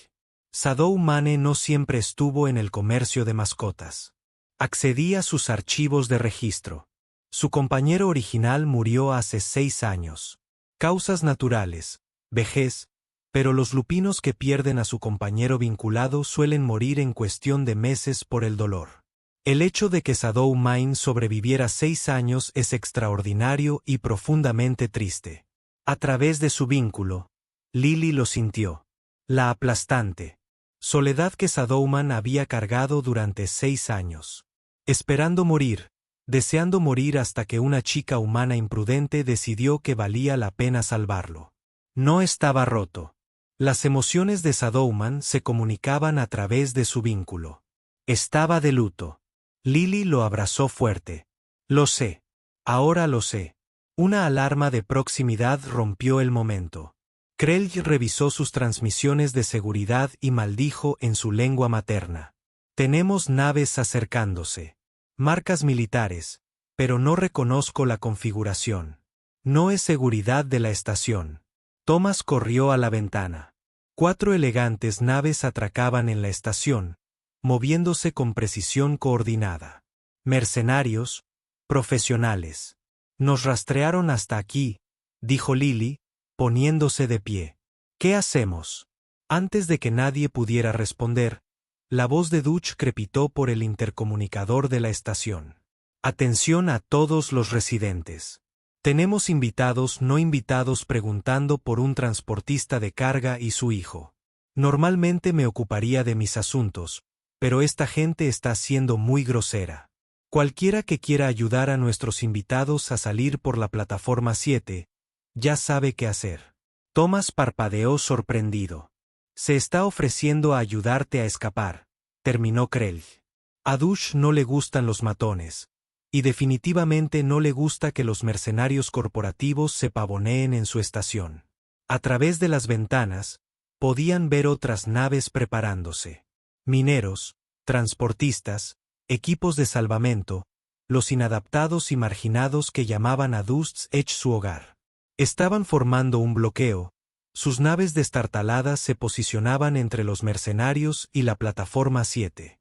Shadowmane no siempre estuvo en el comercio de mascotas. Accedí a sus archivos de registro. Su compañero original murió hace 6 años. Causas naturales, vejez, pero los lupinos que pierden a su compañero vinculado suelen morir en cuestión de meses por el dolor. El hecho de que Shadowmane sobreviviera 6 años es extraordinario y profundamente triste. A través de su vínculo, Lily lo sintió. La aplastante soledad que Shadowman había cargado durante 6 años. Esperando morir, deseando morir hasta que una chica humana imprudente decidió que valía la pena salvarlo. No estaba roto. Las emociones de Shadowman se comunicaban a través de su vínculo. Estaba de luto. Lily lo abrazó fuerte. Lo sé. Ahora lo sé. Una alarma de proximidad rompió el momento. Krelj revisó sus transmisiones de seguridad y maldijo en su lengua materna. Tenemos naves acercándose. Marcas militares, pero no reconozco la configuración. No es seguridad de la estación. Thomas corrió a la ventana. 4 elegantes naves atracaban en la estación, moviéndose con precisión coordinada. Mercenarios, profesionales. Nos rastrearon hasta aquí, dijo Lily, poniéndose de pie. ¿Qué hacemos? Antes de que nadie pudiera responder, la voz de Dutch crepitó por el intercomunicador de la estación. Atención a todos los residentes. Tenemos invitados no invitados preguntando por un transportista de carga y su hijo. Normalmente me ocuparía de mis asuntos, pero esta gente está siendo muy grosera. Cualquiera que quiera ayudar a nuestros invitados a salir por la plataforma 7, ya sabe qué hacer. Thomas parpadeó sorprendido. Se está ofreciendo a ayudarte a escapar, terminó Krelj. A Dutch no le gustan los matones, y definitivamente no le gusta que los mercenarios corporativos se pavoneen en su estación. A través de las ventanas, podían ver otras naves preparándose. Mineros, transportistas, equipos de salvamento, los inadaptados y marginados que llamaban a Dust's Edge su hogar. Estaban formando un bloqueo. Sus naves destartaladas se posicionaban entre los mercenarios y la plataforma 7.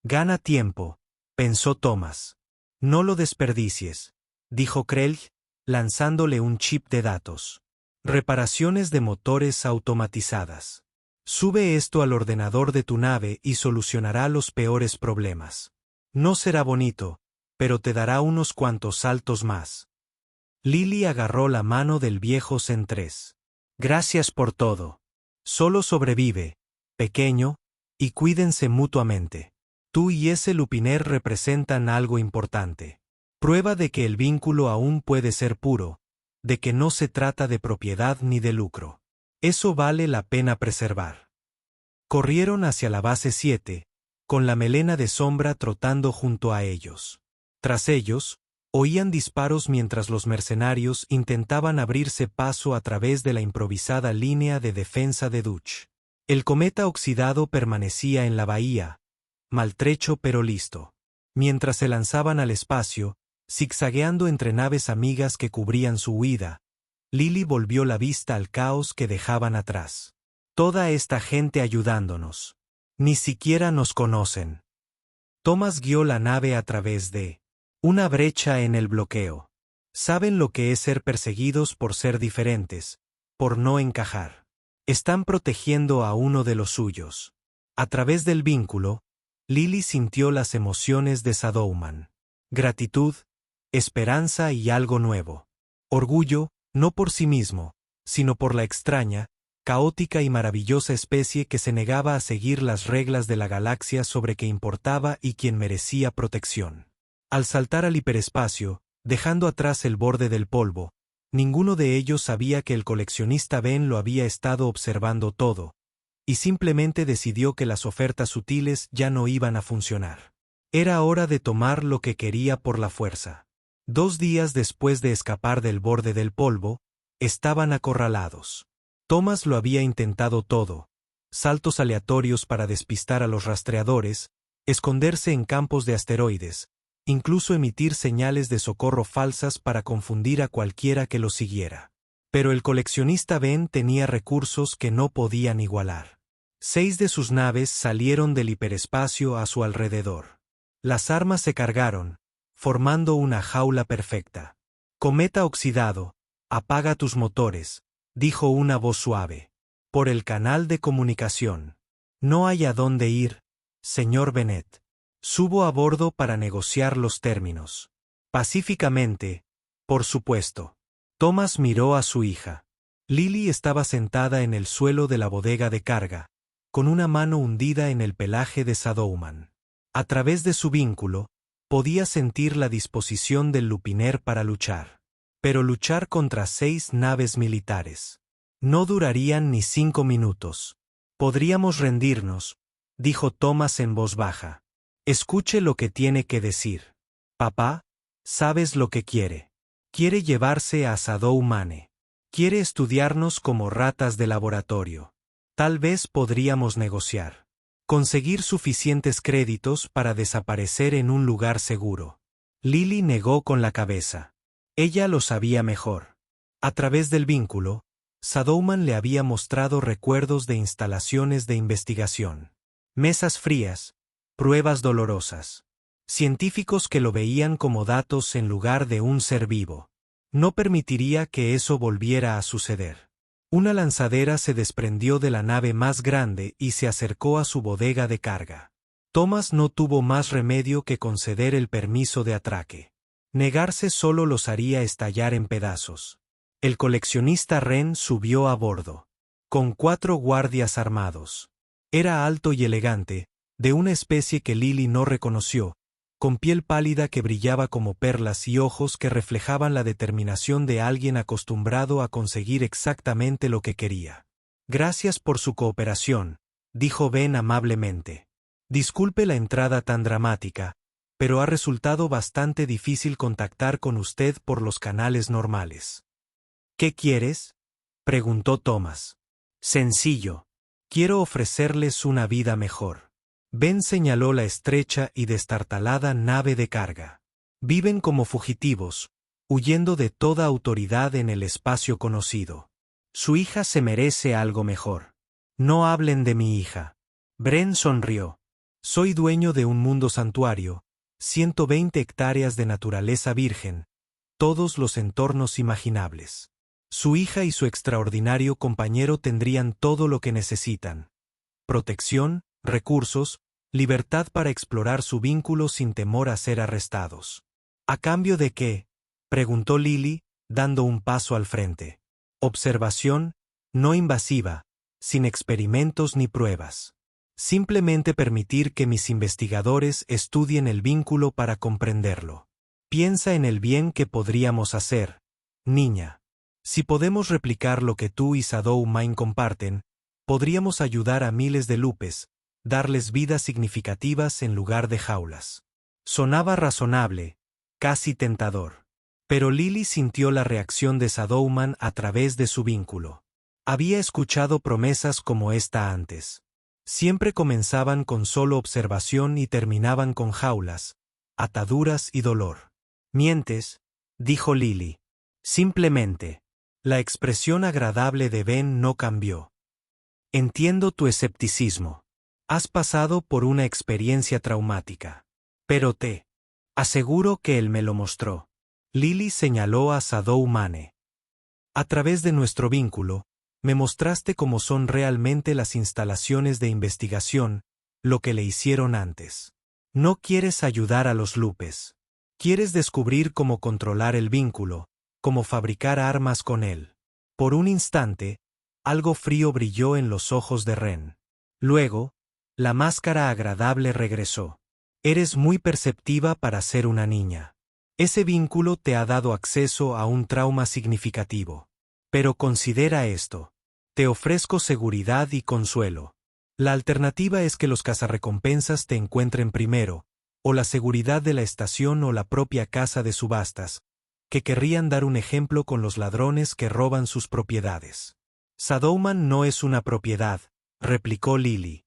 Gana tiempo, pensó Thomas. No lo desperdicies, dijo Krelj, lanzándole un chip de datos. Reparaciones de motores automatizadas. Sube esto al ordenador de tu nave y solucionará los peores problemas. No será bonito, pero te dará unos cuantos saltos más. Lily agarró la mano del viejo Zen 3. Gracias por todo. Solo sobrevive, pequeño, y cuídense mutuamente. Tú y ese lupiner representan algo importante. Prueba de que el vínculo aún puede ser puro, de que no se trata de propiedad ni de lucro. Eso vale la pena preservar. Corrieron hacia la base 7, con la melena de sombra trotando junto a ellos. Tras ellos, oían disparos mientras los mercenarios intentaban abrirse paso a través de la improvisada línea de defensa de Dutch. El cometa oxidado permanecía en la bahía, maltrecho pero listo. Mientras se lanzaban al espacio, zigzagueando entre naves amigas que cubrían su huida, Lily volvió la vista al caos que dejaban atrás. Toda esta gente ayudándonos. Ni siquiera nos conocen. Thomas guió la nave a través de una brecha en el bloqueo. Saben lo que es ser perseguidos por ser diferentes, por no encajar. Están protegiendo a uno de los suyos. A través del vínculo, Lily sintió las emociones de Shadowman. Gratitud, esperanza y algo nuevo. Orgullo, no por sí mismo, sino por la extraña, caótica y maravillosa especie que se negaba a seguir las reglas de la galaxia sobre qué importaba y quién merecía protección. Al saltar al hiperespacio, dejando atrás el borde del polvo. Ninguno de ellos sabía que el coleccionista Ben lo había estado observando todo, y simplemente decidió que las ofertas sutiles ya no iban a funcionar. Era hora de tomar lo que quería por la fuerza. 2 días después de escapar del borde del polvo, estaban acorralados. Thomas lo había intentado todo: saltos aleatorios para despistar a los rastreadores, esconderse en campos de asteroides, incluso emitir señales de socorro falsas para confundir a cualquiera que lo siguiera. Pero el coleccionista Ben tenía recursos que no podían igualar. 6 de sus naves salieron del hiperespacio a su alrededor. Las armas se cargaron, formando una jaula perfecta. «Cometa oxidado, apaga tus motores», dijo una voz suave. «Por el canal de comunicación. No hay a dónde ir, señor Bennett. Subo a bordo para negociar los términos». Pacíficamente, por supuesto. Thomas miró a su hija. Lily estaba sentada en el suelo de la bodega de carga, con una mano hundida en el pelaje de Shadowman. A través de su vínculo, podía sentir la disposición del Lupiner para luchar. Pero luchar contra 6 naves militares. No durarían ni 5 minutos. «Podríamos rendirnos», dijo Thomas en voz baja. «Escuche lo que tiene que decir. Papá, sabes lo que quiere. Quiere llevarse a Shadowmane. Quiere estudiarnos como ratas de laboratorio. Tal vez podríamos negociar. Conseguir suficientes créditos para desaparecer en un lugar seguro». Lily negó con la cabeza. Ella lo sabía mejor. A través del vínculo, Shadowman le había mostrado recuerdos de instalaciones de investigación. Mesas frías, pruebas dolorosas. Científicos que lo veían como datos en lugar de un ser vivo. No permitiría que eso volviera a suceder. Una lanzadera se desprendió de la nave más grande y se acercó a su bodega de carga. Thomas no tuvo más remedio que conceder el permiso de atraque. Negarse solo los haría estallar en pedazos. El coleccionista Wren subió a bordo. Con 4 guardias armados. Era alto y elegante, de una especie que Lily no reconoció, con piel pálida que brillaba como perlas y ojos que reflejaban la determinación de alguien acostumbrado a conseguir exactamente lo que quería. «Gracias por su cooperación», dijo Ben amablemente. «Disculpe la entrada tan dramática, pero ha resultado bastante difícil contactar con usted por los canales normales». «¿Qué quieres?», preguntó Thomas. «Sencillo. Quiero ofrecerles una vida mejor». Ben señaló la estrecha y destartalada nave de carga. «Viven como fugitivos, huyendo de toda autoridad en el espacio conocido. Su hija se merece algo mejor. No hablen de mi hija». Bren sonrió. «Soy dueño de un mundo santuario, 120 hectáreas de naturaleza virgen, todos los entornos imaginables. Su hija y su extraordinario compañero tendrían todo lo que necesitan: protección, recursos, libertad para explorar su vínculo sin temor a ser arrestados». «¿A cambio de qué?», preguntó Lily, dando un paso al frente. «Observación, no invasiva, sin experimentos ni pruebas. Simplemente permitir que mis investigadores estudien el vínculo para comprenderlo. Piensa en el bien que podríamos hacer, niña. Si podemos replicar lo que tú y Shadowmane comparten, podríamos ayudar a miles de lupes, darles vidas significativas en lugar de jaulas». Sonaba razonable, casi tentador. Pero Lily sintió la reacción de Shadowman a través de su vínculo. Había escuchado promesas como esta antes. Siempre comenzaban con solo observación y terminaban con jaulas, ataduras y dolor. «Mientes», dijo Lily. «Simplemente». La expresión agradable de Ben no cambió. «Entiendo tu escepticismo. Has pasado por una experiencia traumática. Pero te aseguro que él me lo mostró». Lily señaló a Shadowmane. «A través de nuestro vínculo, me mostraste cómo son realmente las instalaciones de investigación, lo que le hicieron antes. No quieres ayudar a los lupes. Quieres descubrir cómo controlar el vínculo, cómo fabricar armas con él». Por un instante, algo frío brilló en los ojos de Wren. Luego, la máscara agradable regresó. «Eres muy perceptiva para ser una niña. Ese vínculo te ha dado acceso a un trauma significativo. Pero considera esto. Te ofrezco seguridad y consuelo. La alternativa es que los cazarrecompensas te encuentren primero, o la seguridad de la estación o la propia casa de subastas, que querrían dar un ejemplo con los ladrones que roban sus propiedades. Sadowman no es una propiedad, replicó Lily.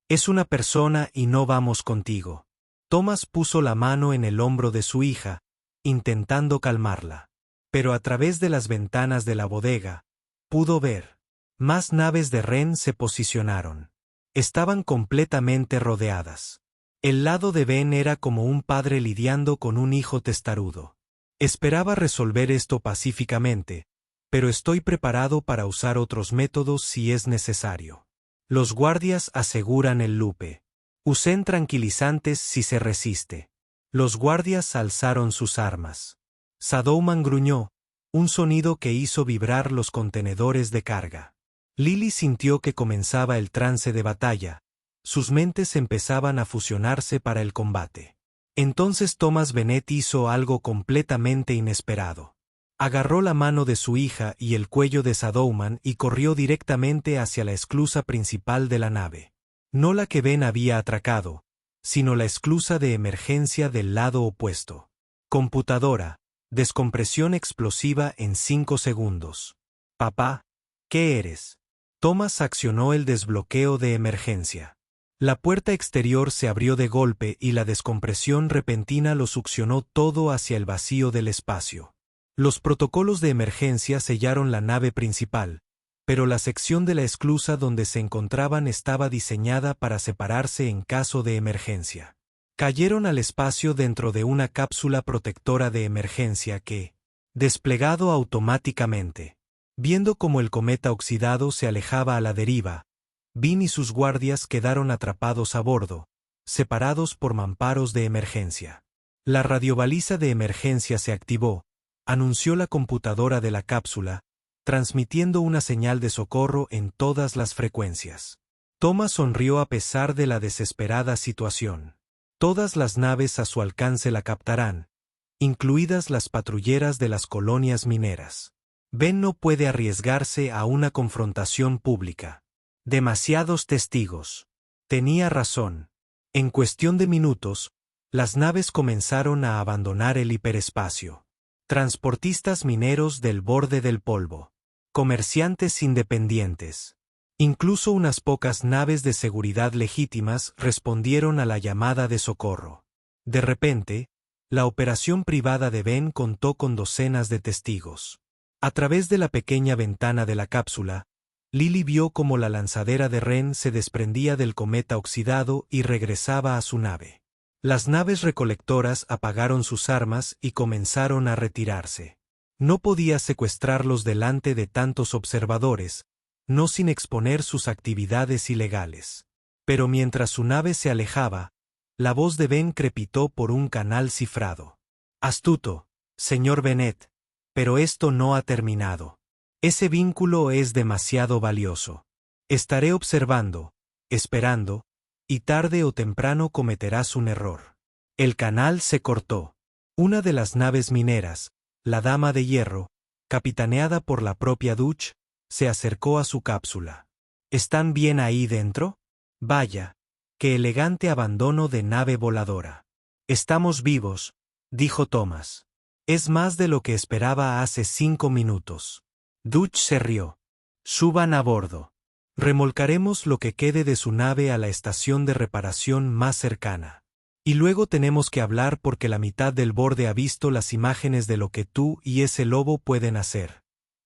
Es una persona y no vamos contigo. Thomas puso la mano en el hombro de su hija, intentando calmarla. Pero a través de las ventanas de la bodega, pudo ver. Más naves de Ren se posicionaron. Estaban completamente rodeadas. El lado de Ben era como un padre lidiando con un hijo testarudo. Esperaba resolver esto pacíficamente, pero estoy preparado para usar otros métodos si es necesario. Los guardias aseguran el lupe. Usen tranquilizantes si se resiste. Los guardias alzaron sus armas. Sadowman gruñó, un sonido que hizo vibrar los contenedores de carga. Lily sintió que comenzaba el trance de batalla. Sus mentes empezaban a fusionarse para el combate. Entonces Thomas Bennet hizo algo completamente inesperado. Agarró la mano de su hija y el cuello de Sadowman y corrió directamente hacia la esclusa principal de la nave. No la que Ben había atracado, sino la esclusa de emergencia del lado opuesto. Computadora, descompresión explosiva en 5 segundos. Papá, ¿qué eres? Thomas accionó el desbloqueo de emergencia. La puerta exterior se abrió de golpe y la descompresión repentina lo succionó todo hacia el vacío del espacio. Los protocolos de emergencia sellaron la nave principal, pero la sección de la esclusa donde se encontraban estaba diseñada para separarse en caso de emergencia. Cayeron al espacio dentro de una cápsula protectora de emergencia que, desplegado automáticamente, viendo cómo el cometa oxidado se alejaba a la deriva, Bean y sus guardias quedaron atrapados a bordo, separados por mamparos de emergencia. La radiobaliza de emergencia se activó, anunció la computadora de la cápsula, transmitiendo una señal de socorro en todas las frecuencias. Thomas sonrió a pesar de la desesperada situación. Todas las naves a su alcance la captarán, incluidas las patrulleras de las colonias mineras. Ben no puede arriesgarse a una confrontación pública. Demasiados testigos. Tenía razón. En cuestión de minutos, las naves comenzaron a abandonar el hiperespacio. Transportistas mineros del borde del polvo. Comerciantes independientes. Incluso unas pocas naves de seguridad legítimas respondieron a la llamada de socorro. De repente, la operación privada de Ben contó con docenas de testigos. A través de la pequeña ventana de la cápsula, Lily vio cómo la lanzadera de Ren se desprendía del cometa oxidado y regresaba a su nave. Las naves recolectoras apagaron sus armas y comenzaron a retirarse. No podía secuestrarlos delante de tantos observadores, no sin exponer sus actividades ilegales. Pero mientras su nave se alejaba, la voz de Ben crepitó por un canal cifrado. Astuto, señor Bennet, pero esto no ha terminado. Ese vínculo es demasiado valioso. Estaré observando, esperando, y tarde o temprano cometerás un error. El canal se cortó. Una de las naves mineras, la Dama de Hierro, capitaneada por la propia Dutch, se acercó a su cápsula. ¿Están bien ahí dentro? Vaya, qué elegante abandono de nave voladora. Estamos vivos, dijo Thomas. Es más de lo que esperaba hace 5 minutos. Dutch se rió. Suban a bordo. Remolcaremos lo que quede de su nave a la estación de reparación más cercana. Y luego tenemos que hablar porque la mitad del borde ha visto las imágenes de lo que tú y ese lobo pueden hacer.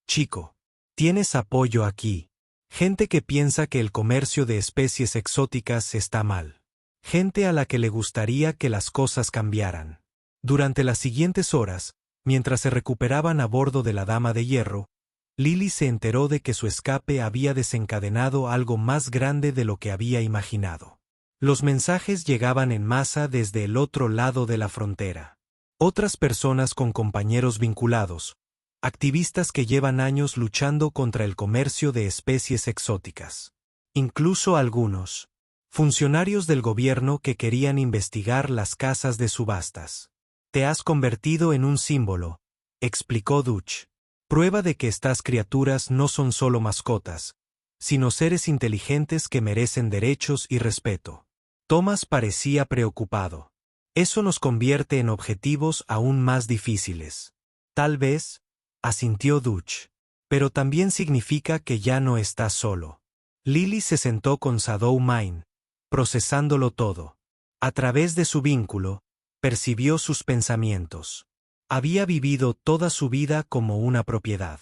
Chico, tienes apoyo aquí. Gente que piensa que el comercio de especies exóticas está mal. Gente a la que le gustaría que las cosas cambiaran. Durante las siguientes horas, mientras se recuperaban a bordo de la Dama de Hierro, Lily se enteró de que su escape había desencadenado algo más grande de lo que había imaginado. Los mensajes llegaban en masa desde el otro lado de la frontera. Otras personas con compañeros vinculados, activistas que llevan años luchando contra el comercio de especies exóticas. Incluso algunos funcionarios del gobierno que querían investigar las casas de subastas. Te has convertido en un símbolo, explicó Dutch. Prueba de que estas criaturas no son solo mascotas, sino seres inteligentes que merecen derechos y respeto. Thomas parecía preocupado. Eso nos convierte en objetivos aún más difíciles. Tal vez, asintió Dutch. Pero también significa que ya no estás solo. Lily se sentó con Shadow Mine, procesándolo todo. A través de su vínculo, percibió sus pensamientos. Había vivido toda su vida como una propiedad.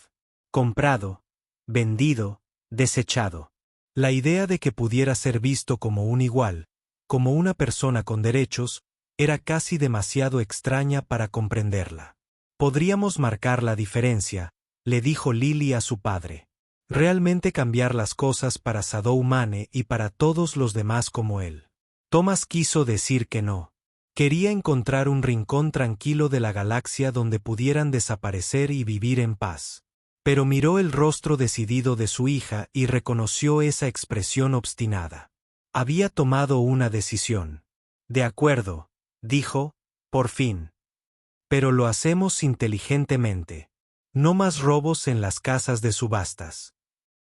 Comprado, vendido, desechado. La idea de que pudiera ser visto como un igual, como una persona con derechos, era casi demasiado extraña para comprenderla. Podríamos marcar la diferencia, le dijo Lily a su padre. Realmente cambiar las cosas para Shadow Mane y para todos los demás como él. Thomas quiso decir que no. Quería encontrar un rincón tranquilo de la galaxia donde pudieran desaparecer y vivir en paz. Pero miró el rostro decidido de su hija y reconoció esa expresión obstinada. Había tomado una decisión. De acuerdo, dijo, por fin. Pero lo hacemos inteligentemente. No más robos en las casas de subastas.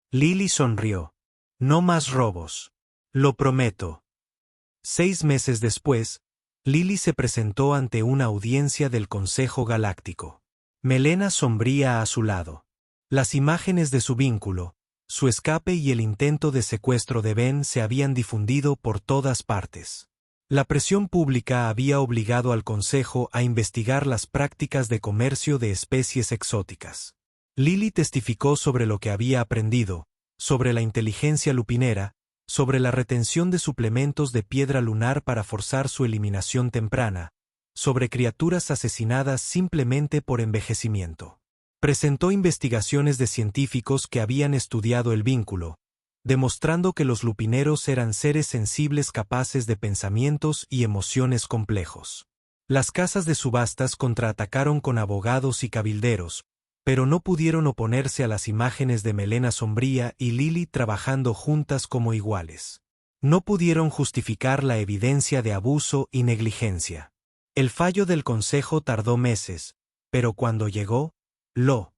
Lily sonrió. No más robos. Lo prometo. 6 meses después, Lily se presentó ante una audiencia del Consejo Galáctico. Melena sombría a su lado. Las imágenes de su vínculo, su escape y el intento de secuestro de Ben se habían difundido por todas partes. La presión pública había obligado al Consejo a investigar las prácticas de comercio de especies exóticas. Lily testificó sobre lo que había aprendido, sobre la inteligencia lupinera, sobre la retención de suplementos de piedra lunar para forzar su eliminación temprana, sobre criaturas asesinadas simplemente por envejecimiento. Presentó investigaciones de científicos que habían estudiado el vínculo, demostrando que los lupineros eran seres sensibles capaces de pensamientos y emociones complejos. Las casas de subastas contraatacaron con abogados y cabilderos, pero no pudieron oponerse a las imágenes de Melena Sombría y Lily trabajando juntas como iguales. No pudieron justificar la evidencia de abuso y negligencia. El fallo del Consejo tardó meses, pero cuando llegó, lo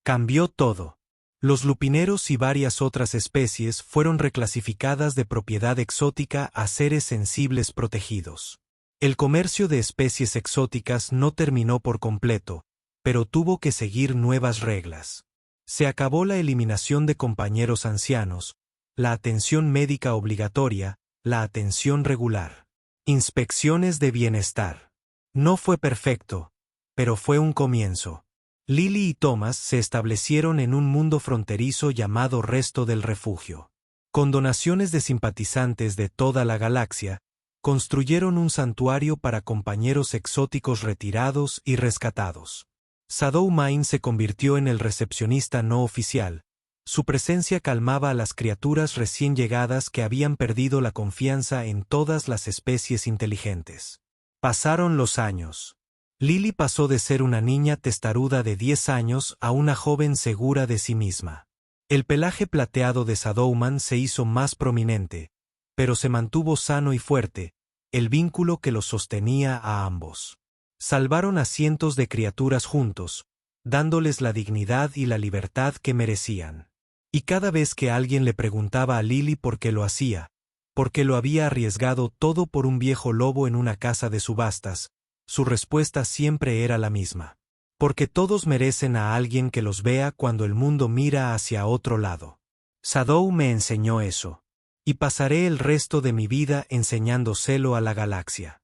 cambió todo. Los lupineros y varias otras especies fueron reclasificadas de propiedad exótica a seres sensibles protegidos. El comercio de especies exóticas no terminó por completo, pero tuvo que seguir nuevas reglas. Se acabó la eliminación de compañeros ancianos, la atención médica obligatoria, la atención regular. Inspecciones de bienestar. No fue perfecto, pero fue un comienzo. Lily y Thomas se establecieron en un mundo fronterizo llamado Resto del Refugio. Con donaciones de simpatizantes de toda la galaxia, construyeron un santuario para compañeros exóticos retirados y rescatados. Shadow Mine se convirtió en el recepcionista no oficial. Su presencia calmaba a las criaturas recién llegadas que habían perdido la confianza en todas las especies inteligentes. Pasaron los años. Lily pasó de ser una niña testaruda de 10 años a una joven segura de sí misma. El pelaje plateado de Shadowman se hizo más prominente, pero se mantuvo sano y fuerte, el vínculo que los sostenía a ambos. Salvaron a cientos de criaturas juntos, dándoles la dignidad y la libertad que merecían. Y cada vez que alguien le preguntaba a Lily por qué lo hacía, por qué lo había arriesgado todo por un viejo lobo en una casa de subastas, su respuesta siempre era la misma. Porque todos merecen a alguien que los vea cuando el mundo mira hacia otro lado. Shadow me enseñó eso. Y pasaré el resto de mi vida enseñándoselo a la galaxia.